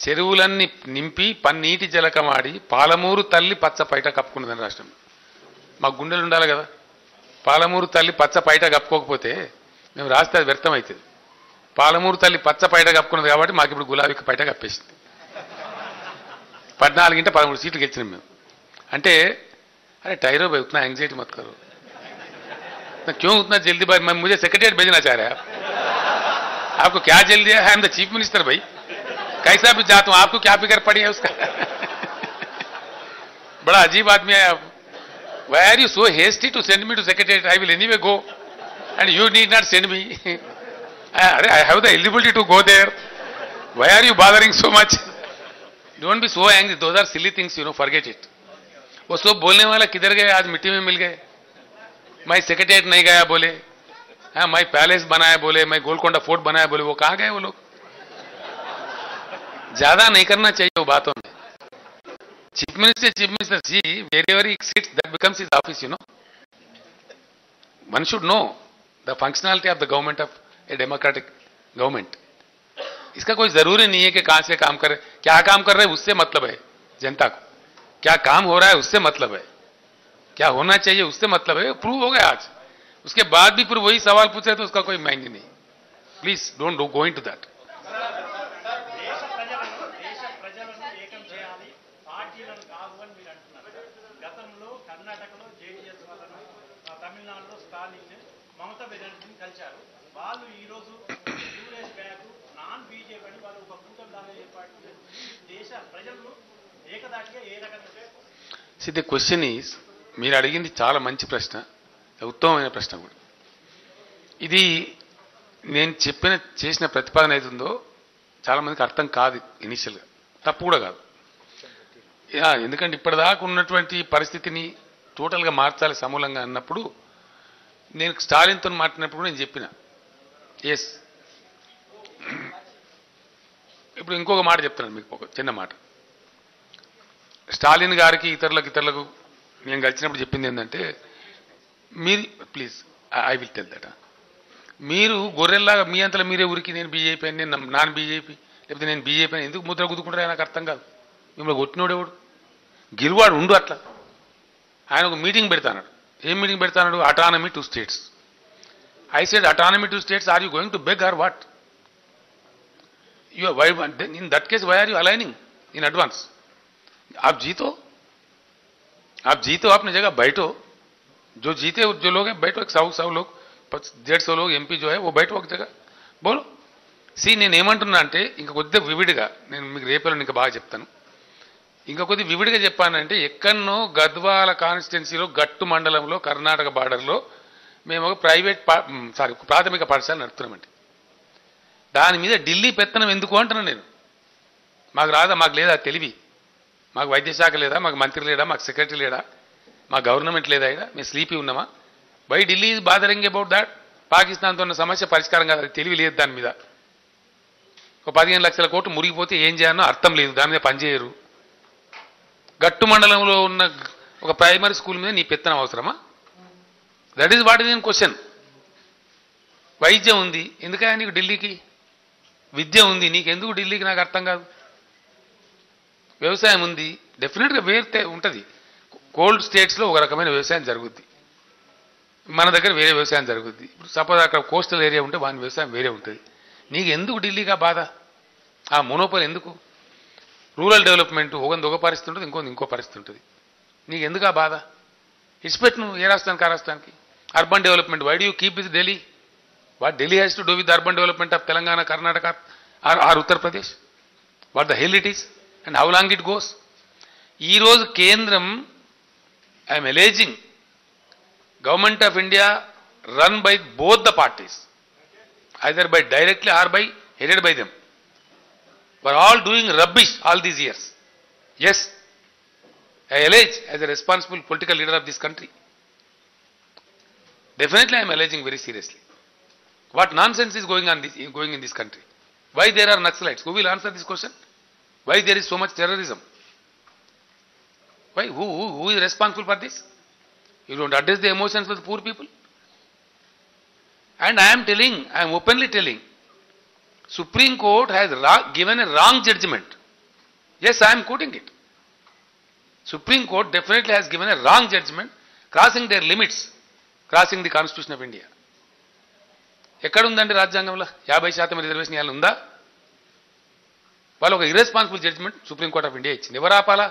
చెరువులన్నీ నింపి పన్నీటి జలకమాడి పాలమూరు తల్లి పచ్చ పైట కప్పుకున్నదని రాష్ట్రం. మా గుండెలు ఉండాలి కదా. పాలమూరు తల్లి పచ్చ పైట కప్పుకోకపోతే మేము రాస్తే అది వ్యర్థం అవుతుంది. పాలమూరు తల్లి పచ్చ పైట కప్పుకున్నది కాబట్టి మాకు ఇప్పుడు గులాబీ పైట కప్పేసింది. 14 ఇంట 13 సీట్లు గెలిచినాం మేము. అంటే अरे टायरो भाई उतना एंग्जाइटी मत करो, क्यों उतना जल्दी भाई, मैं मुझे सेक्रेटरीट भेजना चाह रहे हैं आप, आपको क्या जल्दी है? I am the chief minister भाई, कैसा भी जाता हूं, आपको क्या फिक्र पड़ी है उसका? बड़ा अजीब आदमी है आप. Why are you so hasty to send me to secretariat? I will anyway go and you need not send me. I have the eligibility to go there. Why are you bothering so much? Don't be so angry. Those are silly things, you know, forget it. वो सब बोलने वाला किधर गए? आज मिट्टी में मिल गए. मैं सेक्रेटरीट नहीं गया बोले, हाँ मैं पैलेस बनाया बोले, मैं गोलकोंडा फोर्ट बनाया बोले, वो कहाँ गए वो लोग? ज्यादा नहीं करना चाहिए वो बातों में. Chief minister ji, wherever he sits, that becomes his office, you know. One should know the functionality of the government of a democratic government. इसका कोई जरूरी नहीं है कि कहां से काम कर रहे, क्या काम कर रहे हैं उससे मतलब है जनता को, क्या काम हो रहा है उससे मतलब है, क्या होना चाहिए उससे मतलब है. प्रूव हो गया आज, उसके बाद भी फिर वही सवाल पूछे तो उसका कोई मायने नहीं. Please don't go into that. తమిళనాడులో స్టాలిన్ మమతా బెనర్జీని కలిశారు. వాళ్ళు ఈ రోజు 2 డేస్ బ్యాక్ నాన్ బీజేపీ అని వాళ్ళు ఒక కూటమి లాగా ఏర్పాటు చేసి దేశ ప్రజలను ఏకదాటిగా ఏ రకంగా. ది క్వశ్చన్ ఈజ్, మీరు అడిగింది చాలా మంచి ప్రశ్న, ఉత్తమమైన ప్రశ్న కూడా. ఇది నేను చేసిన ప్రతిపాదన ఏదుందో చాలా మందికి అర్థం కాదు ఇనిషియల్గా, తప్పు కూడా కాదు. ఎందుకంటే ఇప్పటిదాకా ఉన్నటువంటి పరిస్థితిని టోటల్గా మార్చాలి సమూలంగా అన్నప్పుడు, నేను స్టాలిన్తో మాట్లాడినప్పుడు నేను చెప్పిన ఎస్. ఇప్పుడు ఇంకొక మాట చెప్తున్నాను మీకు, ఒక చిన్న మాట. స్టాలిన్ గారికి ఇతరులకు నేను కలిసినప్పుడు చెప్పింది ఏంటంటే, మీరు please I will tell that, మీరు గొర్రెల్లాగా మీ అంతలో మీరే ఊరికి నేను బీజేపీ అని, నేను నాన్ బీజేపీ, లేకపోతే నేను బీజేపీ అని ఎందుకు ముద్ర గుద్దుకుంటారో నాకు అర్థం కాదు. మిమ్మల్ని కొట్టినోడేవాడు? గిరువాడు ఉండు అట్లా. ఆయన ఒక మీటింగ్ పెడతాడు. ఏం మీటింగ్ పెడతాడు? Autonomy to states. I said autonomy to states, are you going to beg or what? In that case, why are you aligning in advance? आप जीतो अपनी जगह बैठो, जो जीते जो लोग हैं बैठो, 100 लोग 150 लोग ఎంపీ जो है वो बैठो ఒక जगह बोलो. నేను ఏమంటున్నా అంటే, ఇంకా కొద్దిగా వివిడిగా నేను మీకు రేపేలో ఇంకా బాగా చెప్తాను. ఇంకా కొద్దిగా వివిడిగా చెప్పానంటే, ఎక్కడనో గద్వాల కాన్స్టిట్యున్సీలో గట్టు మండలంలో కర్ణాటక బార్డర్లో మేము ఒక ప్రాథమిక పాఠశాల నడుపుతున్నామండి. దాని మీద ఢిల్లీ పెత్తనం ఎందుకు అంటున్నాను నేను. మాకు రాదా? మాకు లేదా తెలివి? మాకు వైద్య శాఖ లేదా? మాకు మంత్రి లేడా? మాకు సెక్రటరీ లేడా? మా గవర్నమెంట్ లేదా? ఇక్కడ మేము స్లీపీ ఉన్నామా? Why Delhi is bothering about that? పాకిస్తాన్తో ఉన్న సమస్య పరిష్కారం కాదు, తెలివి లేదు దాని మీద. ఒక 15 లక్షల కోట్లు మురిగిపోతే ఏం చేయాలో అర్థం లేదు, దాని మీద పనిచేయరు. గట్టు మండలంలో ఉన్న ఒక ప్రైమరీ స్కూల్ మీద నీ పెత్తనం అవసరమా? That is what is in question. వైద్యం ఉంది, ఎందుకయ్యా నీకు ఢిల్లీకి? విద్య ఉంది, నీకెందుకు ఢిల్లీకి? నాకు అర్థం కాదు. వ్యవసాయం ఉంది, డెఫినెట్గా వేరే ఉంటుంది. కోల్డ్ స్టేట్స్లో ఒక రకమైన వ్యవసాయం జరుగుద్ది, మన దగ్గర వేరే వ్యవసాయం జరుగుద్ది. ఇప్పుడు సపోజ్ అక్కడ కోస్టల్ ఏరియా ఉంటే వాని వ్యవసాయం వేరే ఉంటుంది. నీకు ఎందుకు ఢిల్లీగా బాధ? ఆ మోనోపల్ ఎందుకు? రూరల్ డెవలప్మెంట్ ఒక పరిస్థితి ఉంటుంది, ఇంకో పరిస్థితి ఉంటుంది. నీకు ఎందుకు ఆ బాధ? ఇచ్చిపెట్టు నువ్వు ఏ రాష్ట్రానికి ఆ రాష్ట్రానికి. Urban development, why do you keep with Delhi? What Delhi has to do with urban development of Telangana, Karnataka are Uttar Pradesh? What the hell it is and how long it goes? ఈరోజు కేంద్రం, I'm ఎలేజింగ్, government of India run by both the parties, either by directly or by headed by them, were all doing rubbish all these years. Yes, I allege as a responsible political leader of this country. Definitely I am alleging very seriously. What nonsense is going in this country? Why there are Naxalites? Who will answer this question? Why there is so much terrorism? Why? Who is responsible for this? You don't address the emotions of the poor people. And I am openly telling, Supreme Court has given a wrong judgment. Yes, I am quoting it. Supreme Court definitely has given a wrong judgment, crossing their limits, crossing the Constitution of India. ఎక్కడ ఉందండి రాజ్యాంగంలో 50% reservation ఇవ్వాలి ఉందా? వాళ్ళు ఒక irresponsible judgement supreme court of India ఇచ్చింది. ఎవరు ఆపాలా?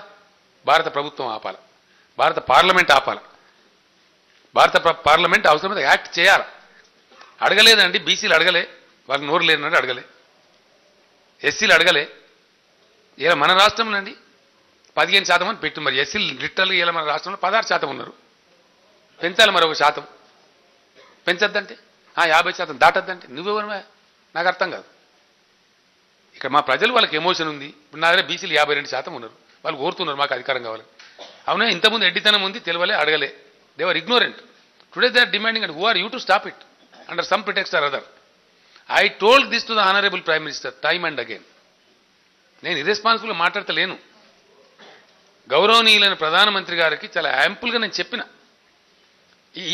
భారత ప్రభుత్వం ఆపాలా, భారత పార్లమెంట్ ఆపాలా. భారత పార్లమెంట్ అవసరమైతే యాక్ట్ చేయాలి. అడగలేదండి, బీసీలు అడగలే, వాళ్ళకి నోరు లేనట్టు అడగలే, ఎస్సీలు అడగలే. ఇలా మన రాష్ట్రంలో అండి 15% అని పెట్టు. మరి ఎస్సీలు లిటరల్గా ఇలా మన రాష్ట్రంలో 16% ఉన్నారు. పెంచాలి మరి 1%. పెంచద్దంటే 50% దాటద్దంటే నువ్వెవరు? నాకు అర్థం కాదు. ఇక్కడ మా ప్రజలు వాళ్ళకి ఎమోషన్ ఉంది. ఇప్పుడు నా దగ్గర బీసీలు 52% ఉన్నారు. వాళ్ళు కోరుతున్నారు మాకు అధికారం కావాలి. అవునా? ఇంతకుముందు ఎడ్డితనం ఉంది, తెలియలే, అడగలే. They are ignorant. Today they are demanding and who are you to stop it under some pretext or other. I told this to the Honorable Prime Minister time and again. నేను ఇర్రెస్పాన్సిబుల్ మాట్లాడతలేను. గౌరవనీయులైన ప్రధానమంత్రి గారికి చాలా యాంపుల్గా నేను చెప్పిన,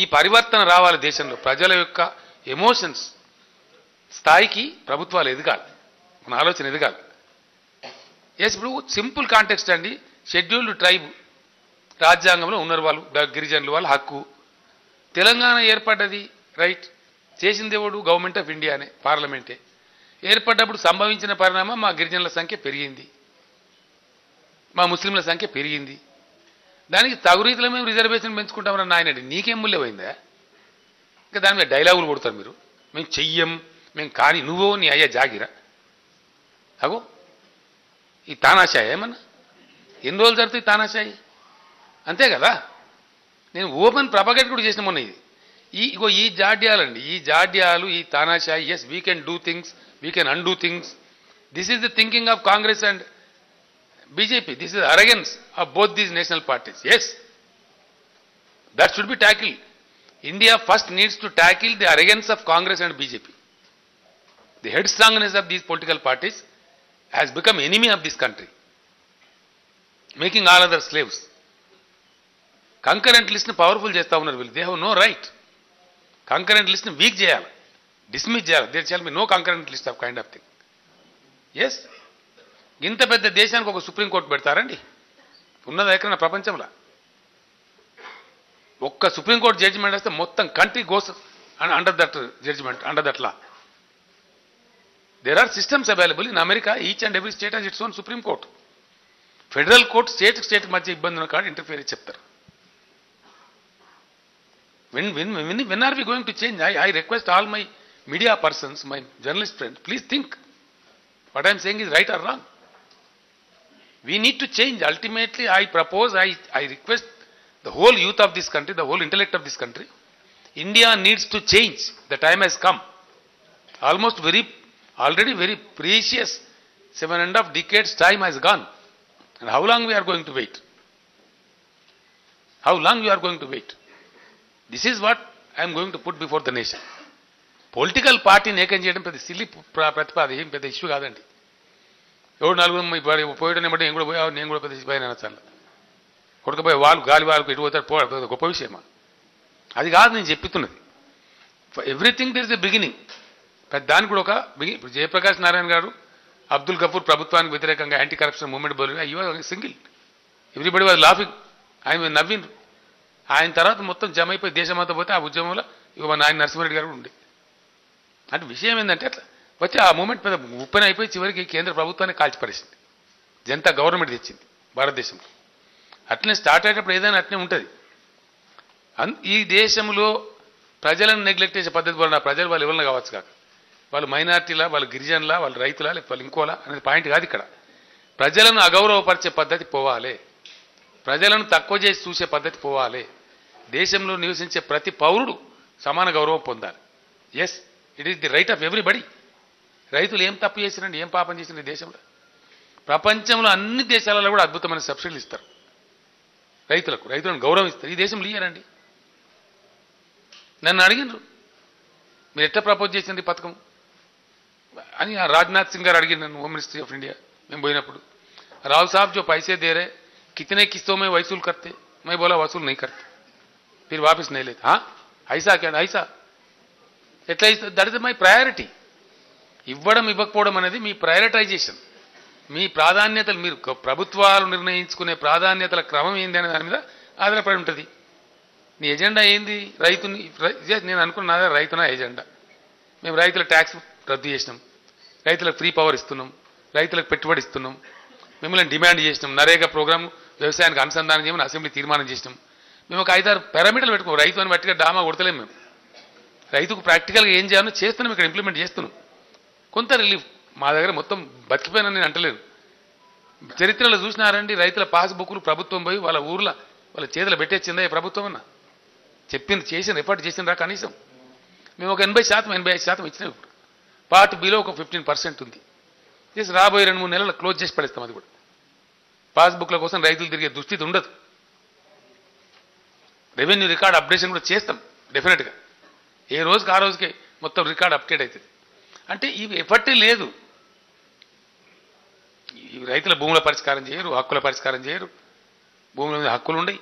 ఈ పరివర్తన రావాలి దేశంలో. ప్రజల యొక్క ఎమోషన్స్ స్థాయికి ప్రభుత్వాలు ఎదగాలి, మన ఆలోచన ఎదగాలి. ఎస్, ఇప్పుడు సింపుల్ కాంటెక్స్ట్ అండి. షెడ్యూల్డ్ ట్రైబ్ రాజ్యాంగంలో ఉన్నారు వాళ్ళు, గిరిజనులు, వాళ్ళ హక్కు. తెలంగాణ ఏర్పడ్డది రైట్, చేసింది ఎవడు? Government of ఇండియానే, పార్లమెంటే. ఏర్పడ్డప్పుడు సంభవించిన పరిణామం మా గిరిజనుల సంఖ్య పెరిగింది, మా ముస్లింల సంఖ్య పెరిగింది. దానికి తగు రీతిలో మేము రిజర్వేషన్ పెంచుకుంటామని నాయనండి. నీకేం మూల్యమైందా? ఇంకా దాని మీద డైలాగులు కొడతారు మీరు. మేము చెయ్యం, మేము కానీ నువ్వో నీ అయ్యా జాగిరా. అగో ఈ తానాషాయి ఏమన్నా ఎన్ని రోజులు జరుగుతుంది తానాషాయి? అంతే కదా. నేను ఓపెన్ ప్రపగేట్ కూడా చేసిన మొన్న. ఈ జాడ్యాలండి, ఈ జాడ్యాలు, ఈ తానాషాయి. Yes, we can do things, we can undo things. This is the thinking of Congress and BJP. This is arrogance of both these national parties. Yes, that should be tackle. India first needs to tackle the arrogance of Congress and BJP. The head strongness of these political parties has become enemy of this country, making all other slaves. Concurrent లిస్ట్ని powerful చేస్తూ ఉన్నారు వీళ్ళు. They have no right. Concurrent లిస్ట్ని weak చేయాలి, dismiss చేయాలి. There shall be no concurrent list of kind of thing. Yes, ఇంత పెద్ద దేశానికి ఒక సుప్రీంకోర్టు పెడతారండి? ఉన్నది ఎక్కడైనా ప్రపంచంలో? ఒక్క సుప్రీంకోర్టు జడ్జిమెంట్ వస్తే మొత్తం country goes under that judgement, under that law. There are systems available in America. Each and every state has its own supreme court. Federal court state మధ్య ఇబ్బంది ఉన్న కాదు ఇంటర్ఫియర్ చెప్తారు. When are we going to change? I request all my media persons, my journalist friends, please think what I am saying is right or wrong. We need to change. Ultimately, I propose, I request the whole youth of this country, the whole intellect of this country. India needs to change. The time has come. Already very precious 7.5 decades time has gone. And how long we are going to wait? How long we are going to wait? This is what I am going to put before the nation. Political పార్టీని ఏకం చేయడం పెద్ద silly ప్రతిపాద, ఏం పెద్ద issue కాదండి. ఎవరు నలుగురు పోయడం ఏమంటే నేను కూడా పోయా, నేను కూడా పెద్ద పోయినా చాలా కొడుకుపోయి వాళ్ళు గాలి వాళ్ళకు ఎటు పోతారు పోవడం గొప్ప విషయమా? అది కాదు నేను చెప్తున్నది. Everything there is a beginning. పెద్ద దానికి కూడా ఒక ఇప్పుడు జయప్రకాష్ నారాయణ గారు అబ్దుల్ గఫూర్ ప్రభుత్వానికి వ్యతిరేకంగా యాంటీ కరప్షన్ మూవ్మెంట్ బోలిగా అయ్యో సింగిల్ ఎవ్రీబడి వాజ్ లాఫింగ్. ఆయన నవ్విండ్రు. ఆయన తర్వాత మొత్తం జమ అయిపోయి దేశమంతా పోతే ఆ ఉద్యమంలో ఇక మన ఆయన నరసింహారెడ్డి గారు కూడా ఉండే. అంటే విషయం ఏంటంటే అట్లా వచ్చి ఆ మూమెంట్ పెద్ద ఉప్పెన అయిపోయి చివరికి కేంద్ర ప్రభుత్వాన్ని కాల్చిపడేసింది. జనతా గవర్నమెంట్ తెచ్చింది భారతదేశంలో. అట్లనే స్టార్ట్ అయ్యేటప్పుడు ఏదైనా అట్లనే ఉంటుంది. ఈ దేశంలో ప్రజలను నెగ్లెక్ట్ చేసే పద్ధతి వలన ప్రజలు వాళ్ళు ఎవరైనా కావచ్చు కాక, వాళ్ళు మైనార్టీలా, వాళ్ళు గిరిజనులా, వాళ్ళు రైతులా, లేకపోతే వాళ్ళు ఇంకోలా అనేది పాయింట్ కాదు ఇక్కడ. ప్రజలను అగౌరవపరిచే పద్ధతి పోవాలి. ప్రజలను తక్కువ చేసి చూసే పద్ధతి పోవాలి. దేశంలో నివసించే ప్రతి పౌరుడు సమాన గౌరవం పొందాలి. Yes, it is the right of everybody. రైతులు ఏం తప్పు చేసినండి, ఏం పాపం చేసింది దేశంలో? ప్రపంచంలో అన్ని దేశాలలో కూడా అద్భుతమైన సబ్సిడీలు ఇస్తారు రైతులను గౌరవిస్తారు. ఈ దేశంలో ఇయ్యారండి. నన్ను అడిగినారు మీరు ఎట్లా ప్రపోజ్ చేసింది పథకం అని. రాజ్నాథ్ సింగ్ గారు అడిగింది నన్ను, హోమ్ మినిస్ట్రీ ఆఫ్ ఇండియా మేము పోయినప్పుడు. రావు సాబ్ जो पैसे दे रहे कितने किस्तों में वसूल करते? मैं बोला वसूल नहीं करते, फिर वापस नहीं लेते. हाँ ऐसा क्या? ऐसा ఎట్లా ఇస్తుంది? That is my priority. ఇవ్వడం ఇవ్వకపోవడం అనేది మీ ప్రయారిటైజేషన్, మీ ప్రాధాన్యతలు. మీరు ప్రభుత్వాలు నిర్ణయించుకునే ప్రాధాన్యతల క్రమం ఏంది అనే దాని మీద ఆధారపడి ఉంటుంది. నీ ఎజెండా ఏంది? రైతుని నేను అనుకున్న రైతున ఎజెండా. మేము రైతుల ట్యాక్స్ రద్దు చేసినాం, రైతులకు ఫ్రీ పవర్ ఇస్తున్నాం, రైతులకు పెట్టుబడి ఇస్తున్నాం, మిమ్మల్ని డిమాండ్ చేసినాం. నరేగా ప్రోగ్రాం వ్యవసాయానికి అనుసంధానం చేయమని అసెంబ్లీ తీర్మానం చేసినాం. మేము ఒక 5-6 పారామీటర్లు పెట్టుకోం. రైతు అని బట్టిగా డామా కొడతలేము. మేము రైతుకు ప్రాక్టికల్గా ఏం చేయాలో చేస్తున్నాం, ఇక్కడ ఇంప్లిమెంట్ చేస్తున్నాం. కొంత రిలీఫ్ మా దగ్గర మొత్తం బతికిపోయినని నేను అంటలేను. చరిత్రలో చూసినారండి, రైతుల పాస్బుక్లు ప్రభుత్వం పోయి వాళ్ళ ఊర్లో వాళ్ళ చేతులు పెట్టేచ్చిందా ఈ ప్రభుత్వం అన్న? చెప్పింది చేసిన ఎఫర్ట్ చేసిండ్రా కనీసం? మేము ఒక 80%, 85% ఇచ్చినాం. ఇప్పుడు పార్ట్ బిలో ఒక 15% ఉంది. చేసి రాబోయే 2-3 నెలలు క్లోజ్ చేసి పడేస్తాం. అది కూడా పాస్బుక్ల కోసం రైతులు తిరిగే దుస్థితి ఉండదు. రెవెన్యూ రికార్డ్ అప్డేషన్ కూడా చేస్తాం డెఫినెట్గా. ఏ రోజుకి ఆ రోజుకే మొత్తం రికార్డ్ అప్డేట్ అవుతుంది. అంటే ఇవి ఎఫర్టే లేదు. ఈ రైతుల భూముల పరిష్కారం చేయరు, హక్కుల పరిష్కారం చేయరు. భూముల మీద హక్కులు ఉండయి,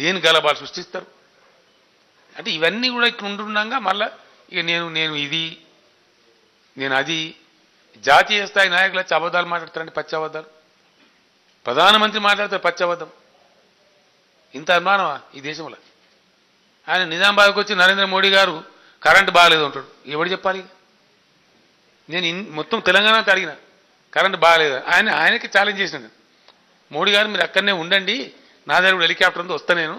లేని గలభాలు సృష్టిస్తారు. అంటే ఇవన్నీ కూడా ఇట్లా ఉంటుండగా మళ్ళా ఇక నేను ఇది నేను అది. జాతీయ స్థాయి నాయకులు వచ్చి అబద్ధాలు మాట్లాడతారండి, పచ్చి అబద్ధాలు. ప్రధానమంత్రి మాట్లాడతారు పచ్చి అబద్ధం. ఇంత అనుమానమా ఈ దేశంలో? ఆయన నిజామాబాద్కి వచ్చి నరేంద్ర మోడీ గారు కరెంటు బాగాలేదు అంటాడు. ఎవడు చెప్పాలి? నేను మొత్తం తెలంగాణ అడిగిన కరెంటు బాగాలేదు. ఆయనకి ఛాలెంజ్ చేసినాను. మోడీ గారు మీరు అక్కడనే ఉండండి, నా దగ్గర కూడా హెలికాప్టర్ ఉందో వస్తా, నేను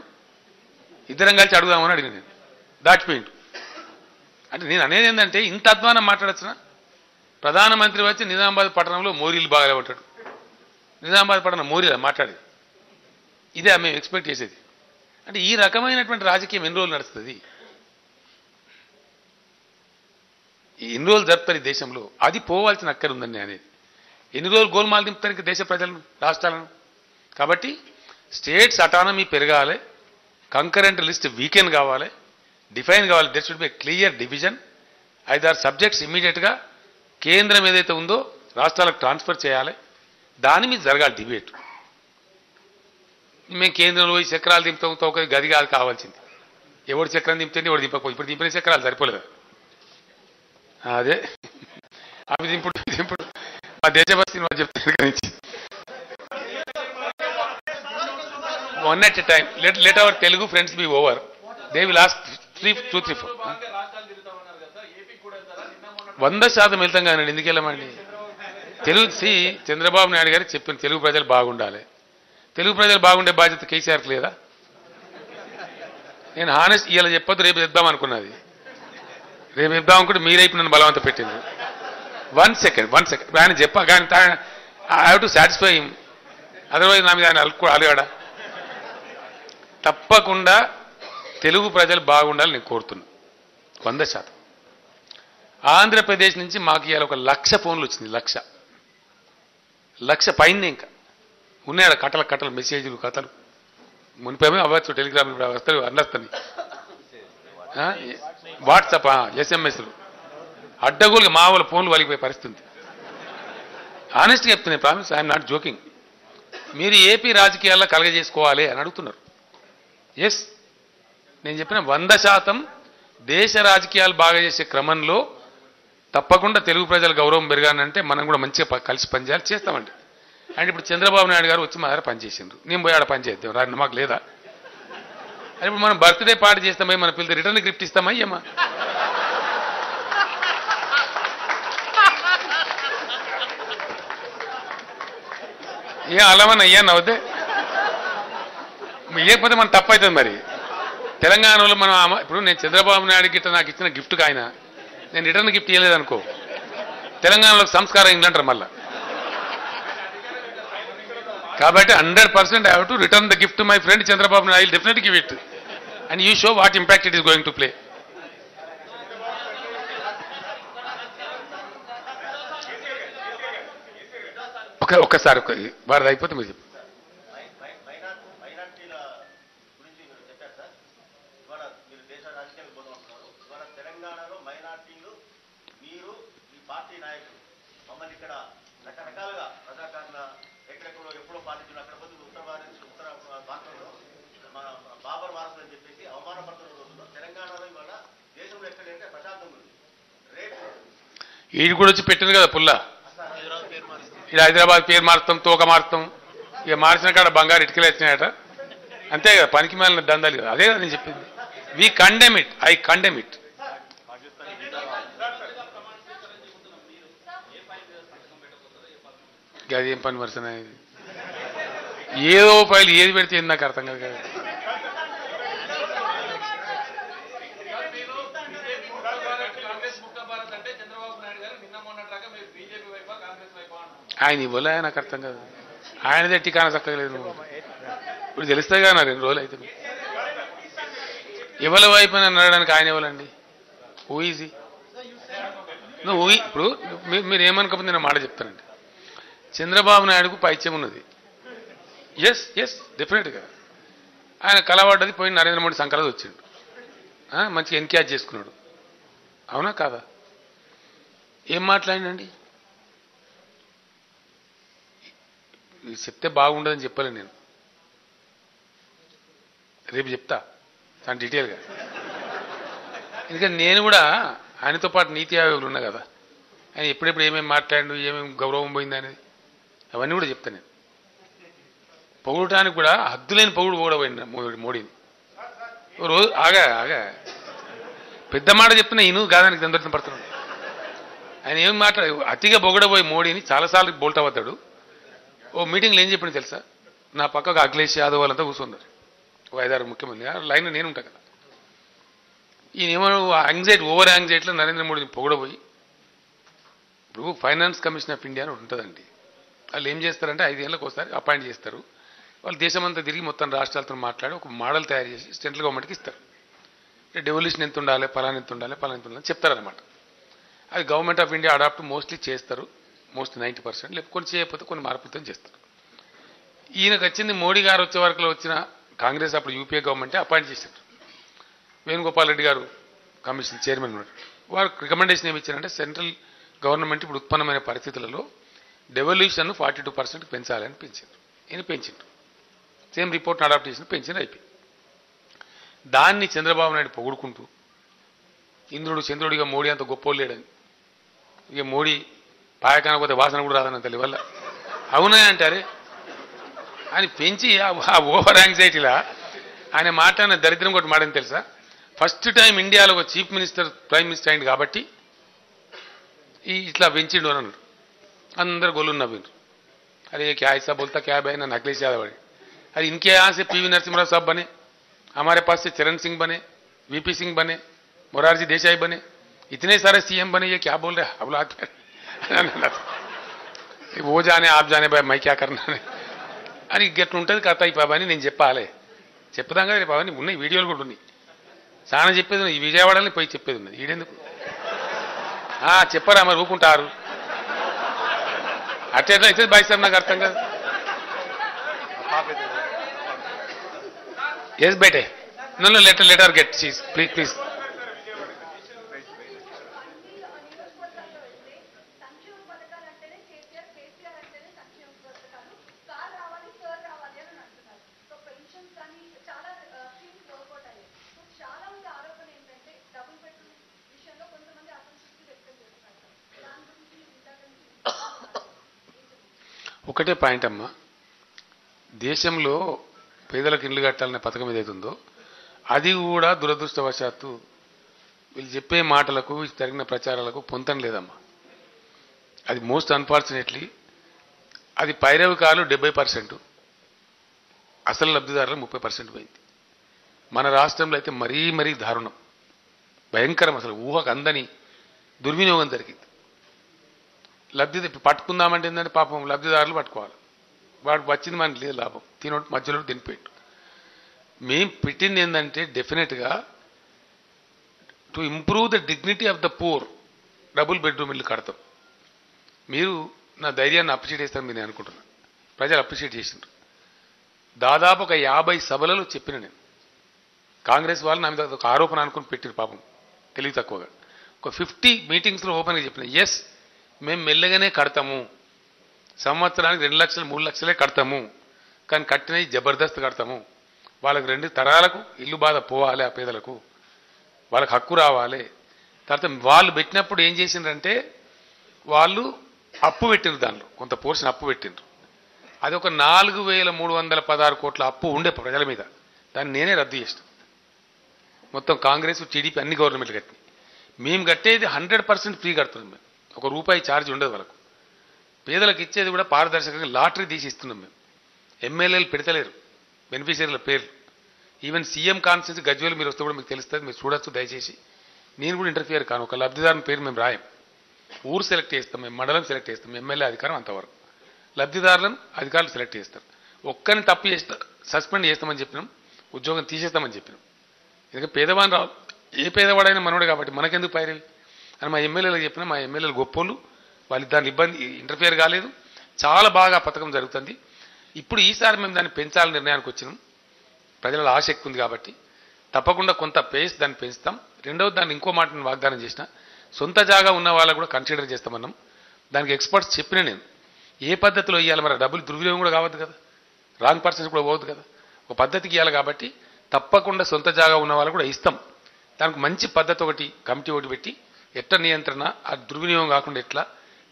ఇద్దరం కలిసి అడుగుదామని అడిగిన. నేను దాటిపోయిండు. అంటే నేను అనేది ఏంటంటే ఇంత అధ్వానం మాట్లాడచ్చునా? ప్రధానమంత్రి వచ్చి నిజామాబాద్ పట్టణంలో మోరీలు బాగాలేమంటాడు. నిజామాబాద్ పట్టణం మోరీలా మాట్లాడేది? ఇదే మేము ఎక్స్పెక్ట్ చేసేది. అంటే ఈ రకమైనటువంటి రాజకీయం ఎన్ని రోజులు నడుస్తుంది? ఎన్ని రోజులు జరుపుతారు ఈ దేశంలో? అది పోవాల్సిన అక్కర ఉందండి అనేది. ఎన్ని రోజులు గోల్మాలు దింపుతానికి దేశ ప్రజలను, రాష్ట్రాలను? కాబట్టి స్టేట్స్ అటానమీ పెరగాలి, కంకరెంట్ లిస్ట్ వీకెండ్ కావాలి, డిఫైన్ కావాలి. That should be clear division. 5-6 subjects ఇమ్మీడియట్గా కేంద్రం ఏదైతే ఉందో రాష్ట్రాలకు ట్రాన్స్ఫర్ చేయాలి. దాని మీద జరగాలి డిబేట్. మేము కేంద్రంలో పోయి చక్రాలు దింపుతాం, ఒక గది కాదు కావాల్సింది. ఎవడు చక్రం దింపుతుంది, ఎవడు దింపకపోయి. ఇప్పుడు దింపిన చక్రాలు సరిపోలేదు. అదే అవి దింపుడు మా దేశభక్తిని వాళ్ళు చెప్తారు నుంచి. 1 at a time. Let our Telugu friends be over. They will ask 2, 3, 4. 100% వెళ్తాం కానీ ఎందుకు వెళ్ళమండి? చంద్రబాబు నాయుడు గారు చెప్పిన తెలుగు ప్రజలు బాగుండాలి. తెలుగు ప్రజలు బాగుండే బాధ్యత కేసీఆర్కి లేదా? నేను హానెస్ట్ ఇలా చెప్పొద్దు, రేపు చెప్దాం అనుకున్నది. రేపు చెప్దాం అనుకుంటే మీరైపు నన్ను బలవంత పెట్టింది. 1 second. ఆయన చెప్పా కానీ I have to satisfy him. Otherwise నా మీద ఆయన అలగాడా? తప్పకుండా తెలుగు ప్రజలు బాగుండాలి నేను కోరుతున్నా 100%. ఆంధ్రప్రదేశ్ నుంచి మాకు ఇవాళ 1,00,000 ఫోన్లు వచ్చింది. 1,00,000 పైన ఇంకా ఉన్నాయా కట్టలు మెసేజ్లు కథలు. మునిపేమో అవ్వచ్చు, టెలిగ్రామ్ వస్తారు అన్నస్తాను, వాట్సాప్ SMS అడ్డగోలుగా మా వాళ్ళ ఫోన్లు వలిగిపోయే పరిస్థితి. ఆనెస్ట్గా చెప్తున్నాను, ప్రామిస్, ఐఎమ్ నాట్ జోకింగ్. మీరు ఏపీ రాజకీయాల్లో కలగజేసుకోవాలి అని అడుగుతున్నారు. ఎస్, నేను చెప్పిన 100% దేశ రాజకీయాలు బాగా చేసే క్రమంలో తప్పకుండా తెలుగు ప్రజల గౌరవం పెరగాలంటే మనం కూడా మంచిగా కలిసి పనిచేయాలి, చేస్తామండి. అండ్ ఇప్పుడు చంద్రబాబు నాయుడు గారు వచ్చి మా దగ్గర పనిచేసిండ్రు, నేను పోయి ఆడ పనిచేద్దాం రాని మాకు లేదా? అని ఇప్పుడు మనం బర్త్డే పార్టీ చేస్తామై మన పిల్లలు రిటర్న్ గిఫ్ట్ ఇస్తామా అయ్యమ్మా? ఏ అలవని అయ్యా నవ్వుతే ఇవ్వకపోతే మనం తప్పు అవుతుంది. మరి తెలంగాణలో మనం ఇప్పుడు నేను చంద్రబాబు నాయుడు గిట్ట నాకు ఇచ్చిన గిఫ్ట్కి ఆయన నేను రిటర్న్ గిఫ్ట్ ఇవ్వలేదనుకో, తెలంగాణలో సంస్కారం ఏంటంటారు మళ్ళా. కాబట్టి 100% I have to return the gift to my friend Chandrababu Naidu. I will definitely give it. And you show what impact it is going to play. ఒక్కసారి వారిది అయిపోతే మీరు చెప్పు. ఈడు కూడా వచ్చి పెట్టింది కదా పుల్ల, ఇది హైదరాబాద్ పేరు మారుస్తాం, తోక మారుస్తాం, ఇక మార్చిన కాడ బంగారు ఇటుకలు వచ్చినాయట, అంతే కదా, పనికి మాలిన దందాలు కదా. అదే కదా నేను చెప్పింది. We condemn it, I condemn it. అదేం పని వరుసన, ఏదో ఫైల్ ఏది పెడితే నాకు అర్థం కాదు కదా. ఆయన ఇవ్వలే, నాకు అర్థం కాదు. ఆయనదే టికానా చక్కగలేదు. ఇప్పుడు తెలుస్తాయి కదా 2 రోజులు అయితే. ఇవ్వల వైపు నడవడానికి ఆయన ఇవ్వాలండి. ఊఈజీ నువ్వు ఇప్పుడు మీరు ఏమనుకోకపోతే నేను మాట చెప్తానండి. చంద్రబాబు నాయుడుకు పైత్యం ఉన్నది. ఎస్ ఎస్ డెఫినెట్గా ఆయన కలవడ్డది, పోయి నరేంద్ర మోడీ సంకలది వచ్చిండు, మంచిగా ఎన్క్యాచ్ చేసుకున్నాడు. అవునా కాదా? ఏం మాట్లాడినండి? చెప్తే బాగుండదని చెప్పలే నేను, రేపు చెప్తా చాలా డీటెయిల్గా. ఎందుకంటే నేను కూడా ఆయనతో పాటు నీతి ఆయోగులు ఉన్నా కదా, ఆయన ఎప్పుడెప్పుడు ఏమేమి మాట్లాడు, ఏమేమి గౌరవం పోయింది అనేది అవన్నీ కూడా చెప్తాను నేను. పొగడటానికి కూడా హద్దులేని పొగుడు కూడా పోయింది మోడీని. రోజు ఆగా పెద్ద మాట చెప్తున్నా ఈయన గాదానికి దందరితం పడుతున్నాడు. ఆయన ఏమి మాట్లాడు, అతిగా పొగడబోయి మోడీని చాలాసార్లు బోల్ట్ అవుతాడు. ఓ మీటింగ్లో ఏం చెప్పింది తెలుసా? నా పక్కకు అఖిలేష్ యాదవ్ వాళ్ళంతా కూర్చున్నారు, ఒక 5-6 ముఖ్యమంత్రి లైన్ నేను ఉంటా కదా. ఈయన ఏమో యాంగ్జైటీ, ఓవర్ యాంగ్జైటీలో నరేంద్ర మోడీని పొగడబోయి, ఇప్పుడు ఫైనాన్స్ కమిషన్ ఆఫ్ ఇండియా అని ఉంటుందండి. వాళ్ళు ఏం చేస్తారంటే 5 ఏళ్ళకి ఒకసారి అపాయింట్ చేస్తారు. వాళ్ళు దేశమంతా తిరిగి మొత్తం రాష్ట్రాలతో మాట్లాడి ఒక మోడల్ తయారు చేసి సెంట్రల్ గవర్నమెంట్కి ఇస్తారు. డెవల్యూషన్ ఎంత ఉండాలి, పలానా ఎంత ఉండాలి, పలానా ఎంత ఉండాలి చెప్తారనమాట. అది government of India adopt mostly చేస్తారు, మోస్ట్లీ 90%. లేకపోతే కొన్ని చేయకపోతే కొన్ని మార్పులతో చేస్తారు. ఈయనకు వచ్చింది మోడీ గారు వచ్చే వరకులో వచ్చిన కాంగ్రెస్ అప్పుడు యూపీఏ గవర్నమెంటే అపాయింట్ చేశారు. వేణుగోపాల్ రెడ్డి గారు కమిషన్ చైర్మన్ ఉన్నారు. వారు రికమెండేషన్ ఏమి ఇచ్చారంటే సెంట్రల్ గవర్నమెంట్ ఇప్పుడు ఉత్పన్నమైన పరిస్థితులలో డెవల్యూషన్ 42% పెంచాలని పెంచారు. ఈయన పెంచిండు, సేమ్ రిపోర్ట్ని అడాప్ట్ చేసిన పెంచిన అయిపోయి. దాన్ని చంద్రబాబు నాయుడు పొగుడుకుంటూ ఇంద్రుడు చంద్రుడిగా మోడీ అంత గొప్పోడు లేడని, ఇక మోడీ పాయకానకపోతే వాసన కూడా రాదని తల్లి వల్ల అవునా అంటారే అని పెంచి ఆ ఓవర్ యాంగ్జైటీలా ఆయన మాట్లాడిన దరిద్రం కొట్టి మాడని తెలుసా? ఫస్ట్ టైం ఇండియాలో ఒక చీఫ్ మినిస్టర్ ప్రైమ్ మినిస్టర్ అయింది కాబట్టి ఇట్లా పెంచిండు అని అన్నాడు. అందరు గొల్లు నవ్విండ్రు. अरे क्या ऐसा बोलता क्या भाई ना अखिलेश यादव है, अरे इनके यहाँ से पीवी नरसिम्हा साहब बने, हमारे पास से चरण सिंह बने, वीपी सिंह बने, मोरारजी देसाई बने, इतने सारे सीएम बने, ये क्या बोल रहे अब लात वो जाने आप जाने भाई मैं क्या करना అని గట్లుంటుంది కథ. ఈ పాబాని నేను చెప్పాలి, చెప్తాం కదా రేపు అవన్నీ ఉన్నాయి, వీడియోలు కూడా ఉన్నాయి. చాలా చెప్పేది ఉన్నది, ఈ విజయవాడని పోయి చెప్పేది ఉన్నది. ఈడెందుకు చెప్పరా మరి ఊకుంటారు అట్లా అయితే బాయ్ సార్ నాకు అర్థం కాదు. ఎస్ బేటే నన్ను లెటర్ గెట్ ప్లీజ్ ప్లీజ్. ఒకటే పాయింట్ అమ్మా, దేశంలో పేదలకు ఇల్లు కట్టాలనే పథకం ఏదైతుందో అది కూడా దురదృష్టవశాత్తు వీళ్ళు చెప్పే మాటలకు జరిగిన ప్రచారాలకు పొంతం లేదమ్మా. అది మోస్ట్ అన్ఫార్చునేట్లీ అది పైరవికాలు 70%, అసలు లబ్ధిదారులు 30% పోయింది. మన రాష్ట్రంలో అయితే మరీ మరీ దారుణం, భయంకరం, అసలు ఊహకు అందని దుర్వినియోగం జరిగింది. పట్టుకుందామంటే ఏంటంటే పాపం లబ్ధిదారులు పట్టుకోవాలి, వాడికి వచ్చింది మనకి లేదు లాభం, తినోటి మధ్యలో తినిపోయాడు. మేం పెట్టింది ఏంటంటే డెఫినెట్గా to improve the dignity of the poor double bedroom ఇల్లు కడతాం. మీరు నా ధైర్యాన్ని అప్రిషియేట్ చేస్తారని నేను అనుకుంటున్నాను. ప్రజలు అప్రిషియేట్ చేసిండ్రు. దాదాపు ఒక 50 సభలలో చెప్పిన నేను. కాంగ్రెస్ వాళ్ళు నా మీద ఒక ఆరోపణ అనుకుని పెట్టిరు పాపం తెలివి తక్కువగా. ఒక 50 మీటింగ్స్లో ఓపెన్గా చెప్పిన, ఎస్ మేము మెల్లగానే కడతాము, సంవత్సరానికి 2 లక్షలు 3 లక్షలే కడతాము, కానీ కట్టినవి జబర్దస్త్ కడతాము. వాళ్ళకి 2 తరాలకు ఇల్లు బాధ పోవాలి, ఆ పేదలకు వాళ్ళకి హక్కు రావాలి. తర్వాత వాళ్ళు పెట్టినప్పుడు ఏం చేసిండ్రంటే వాళ్ళు అప్పు పెట్టిండ్రు, దానిలో కొంత పోర్షన్ అప్పు పెట్టిండ్రు. అది ఒక 4,316 కోట్ల అప్పు ఉండే ప్రజల మీద, దాన్ని నేనే రద్దు చేసిన. మొత్తం కాంగ్రెస్ టీడీపీ అన్ని గవర్నమెంట్లు కట్టినాయి. మేము కట్టేది 100% ఫ్రీ కడుతున్నాం. మేము ₹1 ఛార్జ్ ఉండదు వాళ్ళకు. పేదలకు ఇచ్చేది కూడా పారదర్శకంగా లాటరీ తీసి ఇస్తున్నాం. మేము ఎమ్మెల్యేలు పెడతలేరు బెనిఫిషియరీల పేర్లు. ఈవెన్ సీఎం కాన్స్టిట్యూన్సీ గజ్వేల్ మీరు వస్తే కూడా మీకు తెలుస్తుంది, మీరు చూడొచ్చు దయచేసి. నేను కూడా ఇంటర్ఫియర్ కాను, ఒక లబ్ధిదారుని పేరు మేము రాయం. ఊరు సెలెక్ట్ చేస్తాం, మేము మండలం సెలెక్ట్ చేస్తాం, ఎమ్మెల్యే అధికారం అంతవరకు. లబ్ధిదారులను అధికారులు సెలెక్ట్ చేస్తారు. ఒక్కరిని తప్పు చేస్తా సస్పెండ్ చేస్తామని చెప్పినాం, ఉద్యోగం తీసేస్తామని చెప్పినాం. ఎందుకంటే పేదవాడిని రావు, ఏ పేదవాడైనా మనోడు కాబట్టి మనకెందుకు పైరవి అని మా ఎమ్మెల్యేలకు చెప్పినా. మా ఎమ్మెల్యేలు గొప్పోళ్ళు, వాళ్ళు దాని ఇబ్బంది ఇంటర్ఫియర్ కాలేదు. చాలా బాగా పథకం జరుగుతుంది. ఇప్పుడు ఈసారి మేము దాన్ని పెంచాలని నిర్ణయానికి వచ్చినాం. ప్రజల ఆశ ఎక్కువ ఉంది కాబట్టి తప్పకుండా కొంత పేస్ దాన్ని పెంచుతాం. రెండవది, దాన్ని ఇంకో మాటను వాగ్దానం చేసిన, సొంత జాగా ఉన్న వాళ్ళకు కూడా కన్సిడర్ చేస్తామన్నాం. దానికి ఎక్స్పర్ట్స్ చెప్పిన నేను ఏ పద్ధతిలో ఇవ్వాలి, మరి డబ్బులు దుర్వినియోగం కూడా కావద్దు కదా, రాంగ్ పర్సన్స్ కూడా పోవద్దు కదా, ఒక పద్ధతికి ఇవ్వాలి. కాబట్టి తప్పకుండా సొంత జాగా ఉన్న వాళ్ళు కూడా ఇస్తాం. దానికి మంచి పద్ధతి ఒకటి, కమిటీ ఒకటి పెట్టి ఎట్లా నియంత్రణ, ఆ దుర్వినియోగం కాకుండా ఎట్లా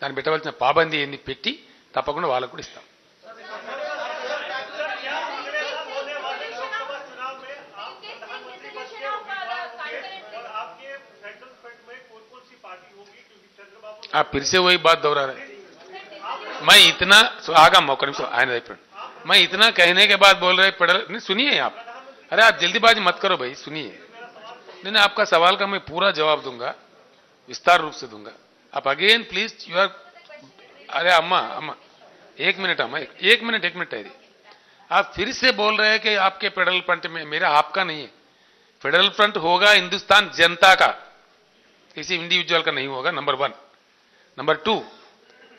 దాన్ని పెట్టవలసిన పాబందీ ఏంది పెట్టి తప్పకుండా వాళ్ళకు కూడా ఇస్తాం. आप फिर से वही बात दोहरा रहे। मैं इतना आगा मौका नहीं, आने मैं इतना कहने के बाद बोल रहे पढ़ नहीं, सुनिए आप। अरे आप जल्दीबाजी मत करो भाई, सुनिए। नहीं, आपका सवाल का मैं पूरा जवाब दूंगा, विस्तार रूप से दूंगा। आप अगेन प्लीज यू आर, अरे अम्मा अम्मा 1 मिनट अम्मा, 1 मिनट है। आप फिर से बोल रहे हैं कि आपके फेडरल फ्रंट में, मेरा आपका नहीं है। फेडरल फ्रंट होगा हिंदुस्तान जनता का, किसी इंडिविजुअल का नहीं होगा, नंबर 1। नंबर 2,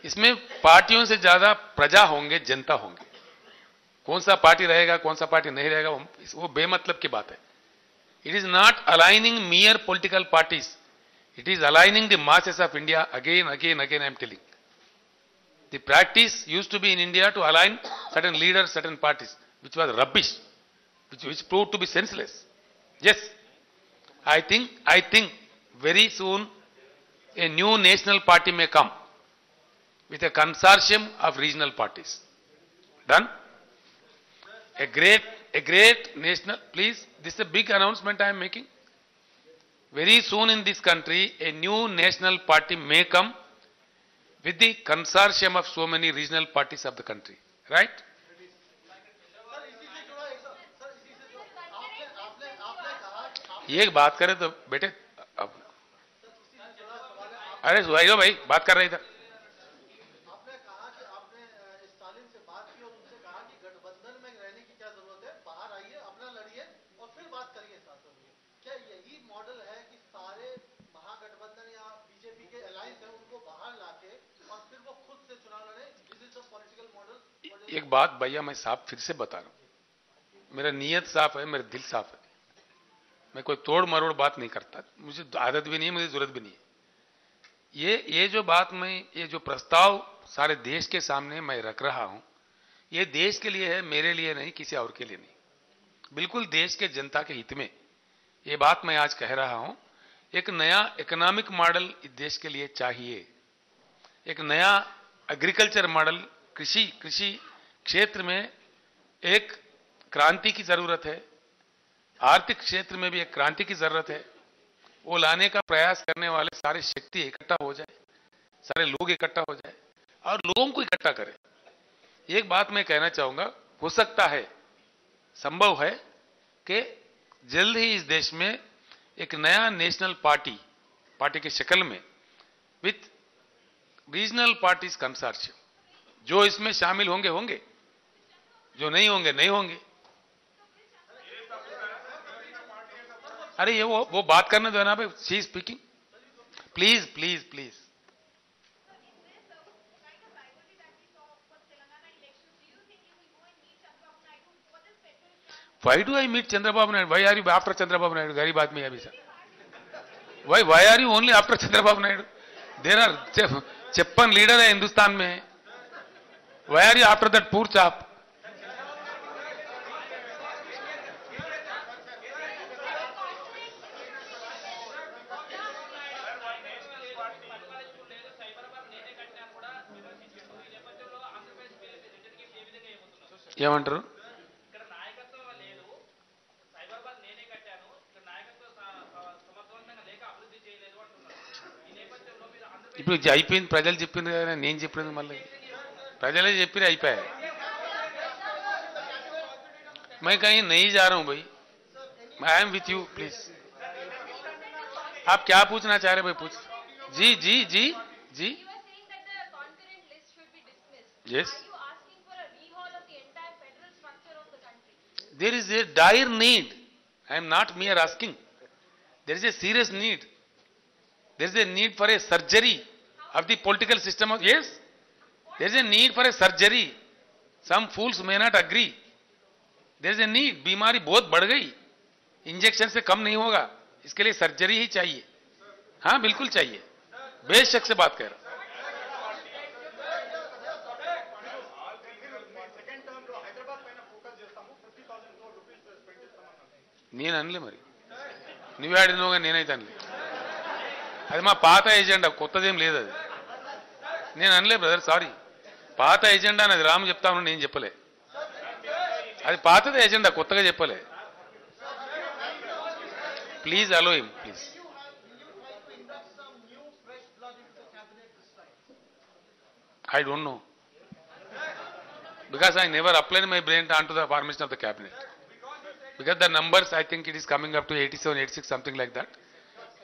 इसमें पार्टियों से ज्यादा प्रजा होंगे, जनता होंगे। कौन सा पार्टी रहेगा कौन सा पार्टी नहीं रहेगा वो बेमतलब की बात है। It is not aligning mere political parties, it is aligning the masses of India. Again I am telling, the practice used to be in India to align certain leaders, certain parties, which was rubbish, which proved to be senseless. Yes, I think very soon a new national party may come with a consortium of regional parties. Done? A great national, please, this is a big announcement I am making. Very soon in this country, a new national party may come with the consortium of so many regional parties of the country. Right? एक बात करें तो बेटे, अरे सुहाइलो भाई बात कर रहे इधर। आपने कहा कि आपने स्टालिन से बात की और उनसे कहा कि गठबंधन में रहने की क्या जरूरत है, बाहर आइए, अपना लड़िए और फिर बात करिए साथ में। क्या यही मॉडल है कि सारे महागठबंधन या बीजेपी के अलायंस है उनको बाहर लाके और फिर वो खुद से चुनाव लड़े? This is the political model. एक बात भैया मैं साफ फिर से बता रहा हूं, मेरा नीयत साफ है, मेरा दिल साफ है, मैं कोई तोड़ मरोड़ बात नहीं करता, मुझे आदत भी नहीं है, मुझे जरूरत भी नहीं है। ये जो बात मैं, ये जो प्रस्ताव सारे देश के सामने मैं रख रहा हूं, ये देश के लिए है, मेरे लिए नहीं, किसी और के लिए नहीं, बिल्कुल देश के जनता के हित में ये बात मैं आज कह रहा हूं। एक नया इकोनॉमिक मॉडल इस देश के लिए चाहिए, एक नया एग्रीकल्चर मॉडल कृषि कृषि क्षेत्र में एक क्रांति की जरूरत है, आर्थिक क्षेत्र में भी एक क्रांति की जरूरत है। वो लाने का प्रयास करने वाले सारे शक्ति इकट्ठा हो जाए, सारे लोग इकट्ठा हो जाए और लोगों को इकट्ठा करें। एक बात मैं कहना चाहूंगा, हो सकता है, संभव है कि जल्द ही इस देश में एक नया नेशनल पार्टी की शक्ल में विथ रीजनल पार्टीज कंसोर्शियम, जो इसमें शामिल होंगे होंगे, जो नहीं होंगे नहीं होंगे। अरे ये वो बात करने दो ना भाई, she speaking, please please please. Why do I meet Chandrababu Naidu? Why are you after Chandrababu Naidu? गरीब आदमी है अभी sir. Why are you only after Chandrababu Naidu? There are 56 leader है हिंदुस्तान में। Why are you after that poor chap? ఏమంటారు? ఇప్పుడు అయిపోయింది, ప్రజలు చెప్పింది కదా, నేను చెప్పింది మళ్ళీ ప్రజలే చెప్పి అయిపోయాయి। मैं कहीं नहीं जा रहा हूं भाई, I am with you, please. आप क्या पूछना चाह रहे भाई, पूछ। जी जी जी जी, yes. There is a dire need, I am not mere asking, there is a serious need, there is a need for a surgery of the political system of, yes, there is a need for a surgery, some fools may not agree, there is a need, बीमारी बहुत बढ़ गई, injection से कम नहीं होगा, इसके लिए surgery ही चाहिए। हाँ बिल्कुल चाहिए, बेशक से बात कर रहा। నేను అనలే, మరి నువ్వే ఆడినోగా నేనైతే అనలే, అది మా పాత ఎజెండా, కొత్తదేం లేదు అది, నేను అనలే బ్రదర్, సారీ। పాత ఎజెండా అది రాము చెప్తా ఉన్నా, నేను చెప్పలే, అది పాతదే ఎజెండా, కొత్తగా చెప్పలే। Please allow him, please. I don't know, because I never applied my brain onto the formation of the cabinet, because the numbers, I think it is coming up to 87, 86, something like that.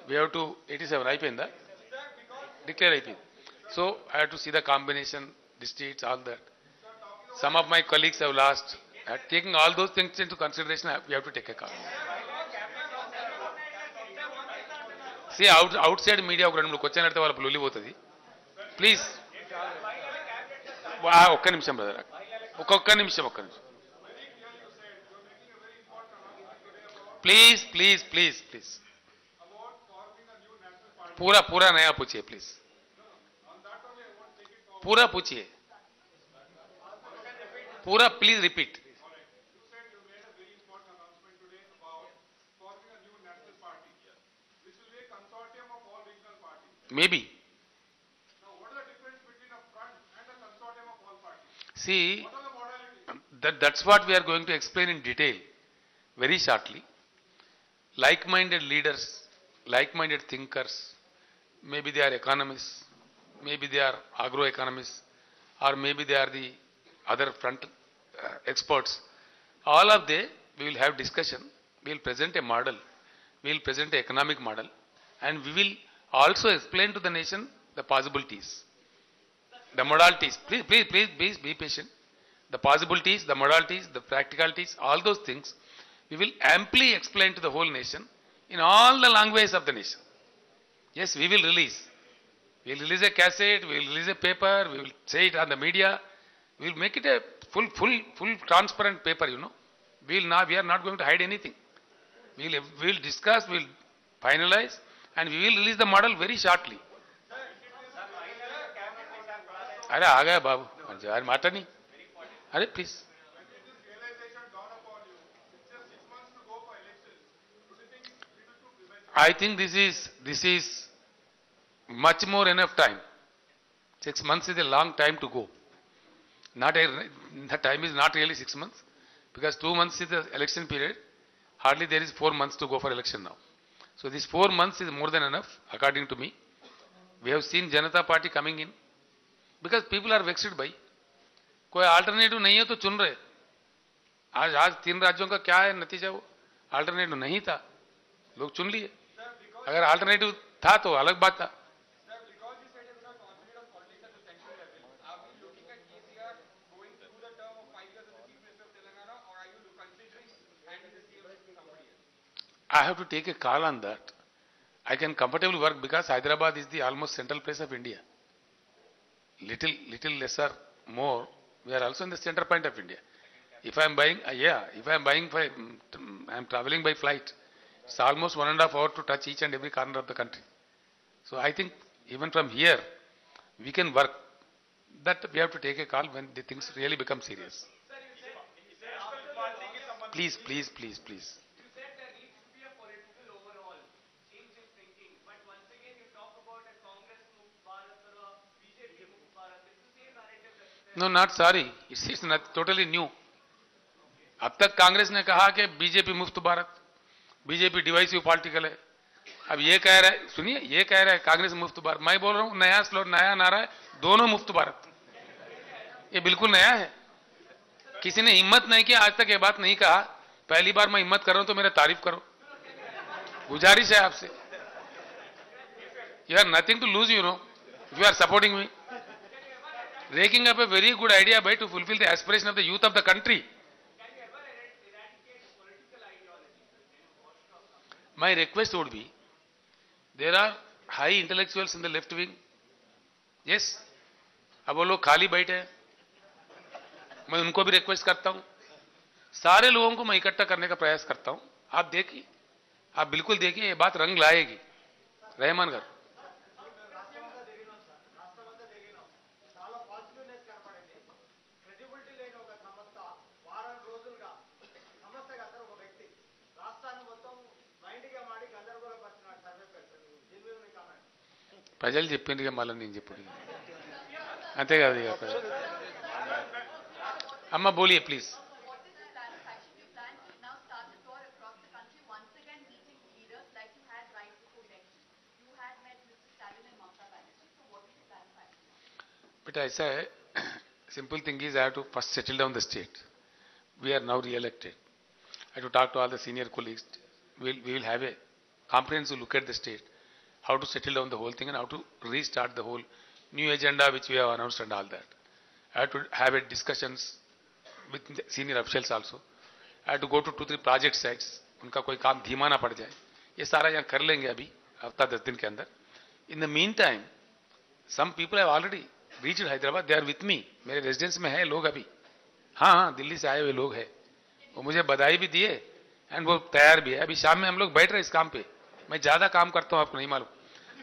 We have to 87 అయిపోయిందా, declare అయిపోయింది। So I have to see the combination, districts, all that. Some of my colleagues have lost. Taking all those things into consideration, we have to take a call. See, outside media ఒక 2-3 question అడితే వాళ్ళ లొల్లి పోతుంది, please. ఒక్క నిమిషం brother, ఒక్క నిమిషం please please please please, पूरा नया पूछिए प्लीज, पूरा पूछिए, पूरा please repeat. May be, see, that's what we are going to explain in detail very shortly. Like-minded leaders, like-minded thinkers, maybe they are economists, maybe they are agroeconomists, or maybe they are the other front experts. All of them, we will have discussion, we will present a model, we will present an economic model, and we will also explain to the nation the possibilities, the modalities. Please be patient. The possibilities, the modalities, the practicalities, all those things, we will amply explain to the whole nation in all the languages of the nation. Yes, we will release. We will release a cassette, we will release a paper, we will say it on the media. We will make it a full transparent paper, you know. We are not going to hide anything. We will discuss, we will finalize, and we will release the model very shortly. अरे आ गया बाबू, यार माता नहीं, अरे please. I think this is much more enough time. 6 months is a long time to go. Not a, the time is not really 6 months, because 2 months is the election period. Hardly there is 4 months to go for election now. So this 4 months is more than enough, according to me. We have seen Janata Party coming in, because people are vexed by. कोई alternative नहीं है तो चुन रहे. आज 3 राज्यों का क्या है नतीजा? वो अल्टरनेटिव नहीं था, लोग चुन लिए. अगर अल्टरनेटिव था तो अलग बात था. I have to take a call on that. I can comfortably work because Hyderabad is the almost central place of India. Little lesser, more, we are also in the center point of India. If I am buying, I am traveling by flight. It's almost 1.5 hours to touch each and every corner of the country. So I think even from here, we can work. That we have to take a call when the things really become serious. Please. No, not sorry. It's not totally new. अब तक कांग्रेस ने कहा कि BJP मुफ्त Bharat, BJP divisive political है. अब ये कह रहा है, सुनिए, ये कह रहा है कांग्रेस मुफ्त भारत. मैं बोल रहा हूं नया स्लोर, नया नारा है, दोनों मुफ्त भारत. ये बिल्कुल नया है. किसी ने हिम्मत नहीं किया आज तक ये बात नहीं कहा. पहली बार मैं हिम्मत कर रहा हूं तो मेरा तारीफ करो. गुजारिश है आपसे. You are nothing to lose, you know, if you are supporting me. Raking up a very good idea by to fulfill the aspiration of the youth of the country. My request would be, there are high intellectuals in the left wing. Yes, अब वो लोग खाली बैठे हैं. मैं उनको भी request करता हूं. सारे लोगों को मैं इकट्ठा करने का प्रयास करता हूं. आप देखिए, आप बिल्कुल देखिए, ये बात रंग लाएगी. रहमान गाరు. ప్రజలు చెప్పిండ్రు మళ్ళీ నేను చెప్పుడు అంతే కాదు ఇక. అమ్మ బోలియే ప్లీజ్. But ऐसा है, simple thing is I have to first settle down the state. We are now re-elected. I have to talk to all the senior colleagues. We will have a comprehensive look at the state, how to settle down the whole thing and how to restart the whole new agenda which we have announced and all that. I have to have a discussions with the senior officials also. I have to go to 2-3 project sites. उनका कोई काम धीमा ना पड़ जाए. ये सारा यहाँ कर लेंगे अभी हफ्ता 10 दिन के अंदर. In the meantime, some people have already reached Hyderabad. They are with me. मेरे रेजिडेंस में है लोग अभी. हाँ, दिल्ली से आए हुए लोग हैं. वो मुझे बधाई भी दिए एंड वो तैयार भी है. अभी शाम में हम लोग बैठ रहे इस काम पे. मैं ज्यादा काम करता हूं, आपको नहीं मालूम.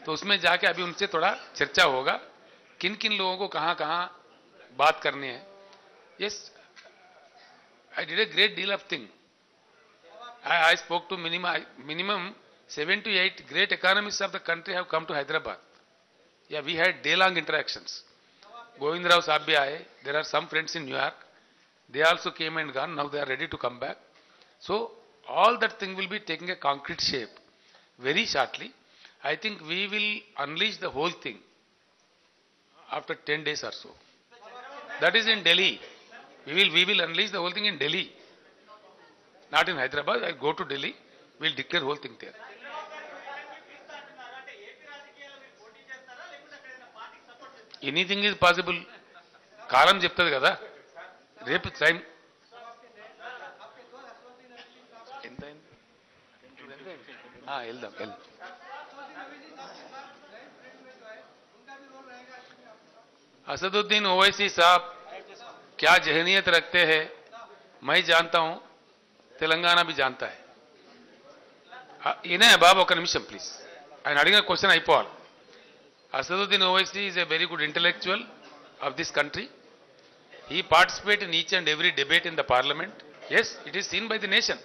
तो उसमें जाके अभी उनसे थोड़ा चर्चा होगा किन किन लोगों को कहां कहां बात करनी है. Yes, I did a great deal of thing. I spoke to minimum 7 to 8 great economists of the country have come to Hyderabad. Yeah, we had day-long interactions. Govind Rao Saab bhi aaye. There are some friends in New York. They also came and gone. Now they are ready to come back. So all that thing will be taking a concrete shape very shortly. I think we will unleash the whole thing after 10 days or so. That is in Delhi. We will unleash the whole thing in Delhi. Not in Hyderabad. I go to Delhi. We will declare whole thing there. Anything is possible. కాలం చెప్తుంది కదా. రేపు time ఎంత వెళ్దాం. असदुद्दीन ओवैसी साहब क्या जहनियत रखते हैं मैं जानता हूं, తెలంగాణ भी जानता है. ఈయనే బాబు ఒక నిమిషం ప్లీజ్. ఆయన అడిగిన క్వశ్చన్ అయిపోవాలి. Asaduddin Owaisi is a very good intellectual of this country. He participates in each and every debate in the parliament. Yes, it is seen by the nation.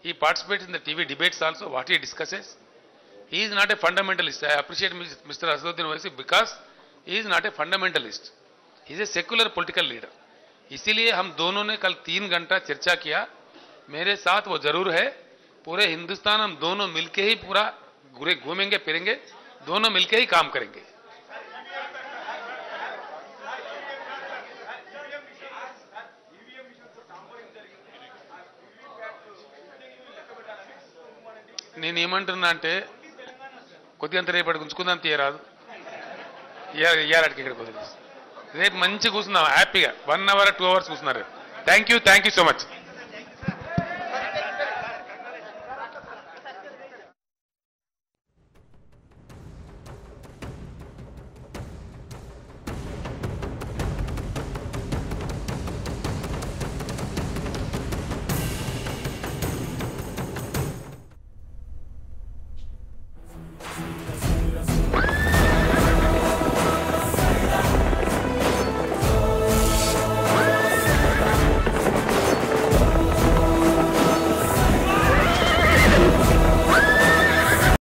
He participates in the TV debates also, what he discusses. He is not a fundamentalist. I appreciate Mr. Asaduddin Owaisi because he is not a fundamentalist. Is a secular political leader, इसीलिए हम दोनों ने कल 3 घंटा चर्चा किया। मेरे साथ वो जरूर है, पूरे हिंदुस्तान हम दोनों मिलके ही पूरा घूमेंगे फिरेंगे, दोनों मिलके ही काम करेंगे। నేను ఏమంటున్నా అంటే కొద్దిగంత రేపటి ఉంచుకుందాం తీయరాదు, ఇయ్యాలటికి ఇక్కడ కుదిరి రేపు మంచి కూర్చుందాం హ్యాపీగా 1 hour 2 hours కూర్చున్నారు. Thank you so much.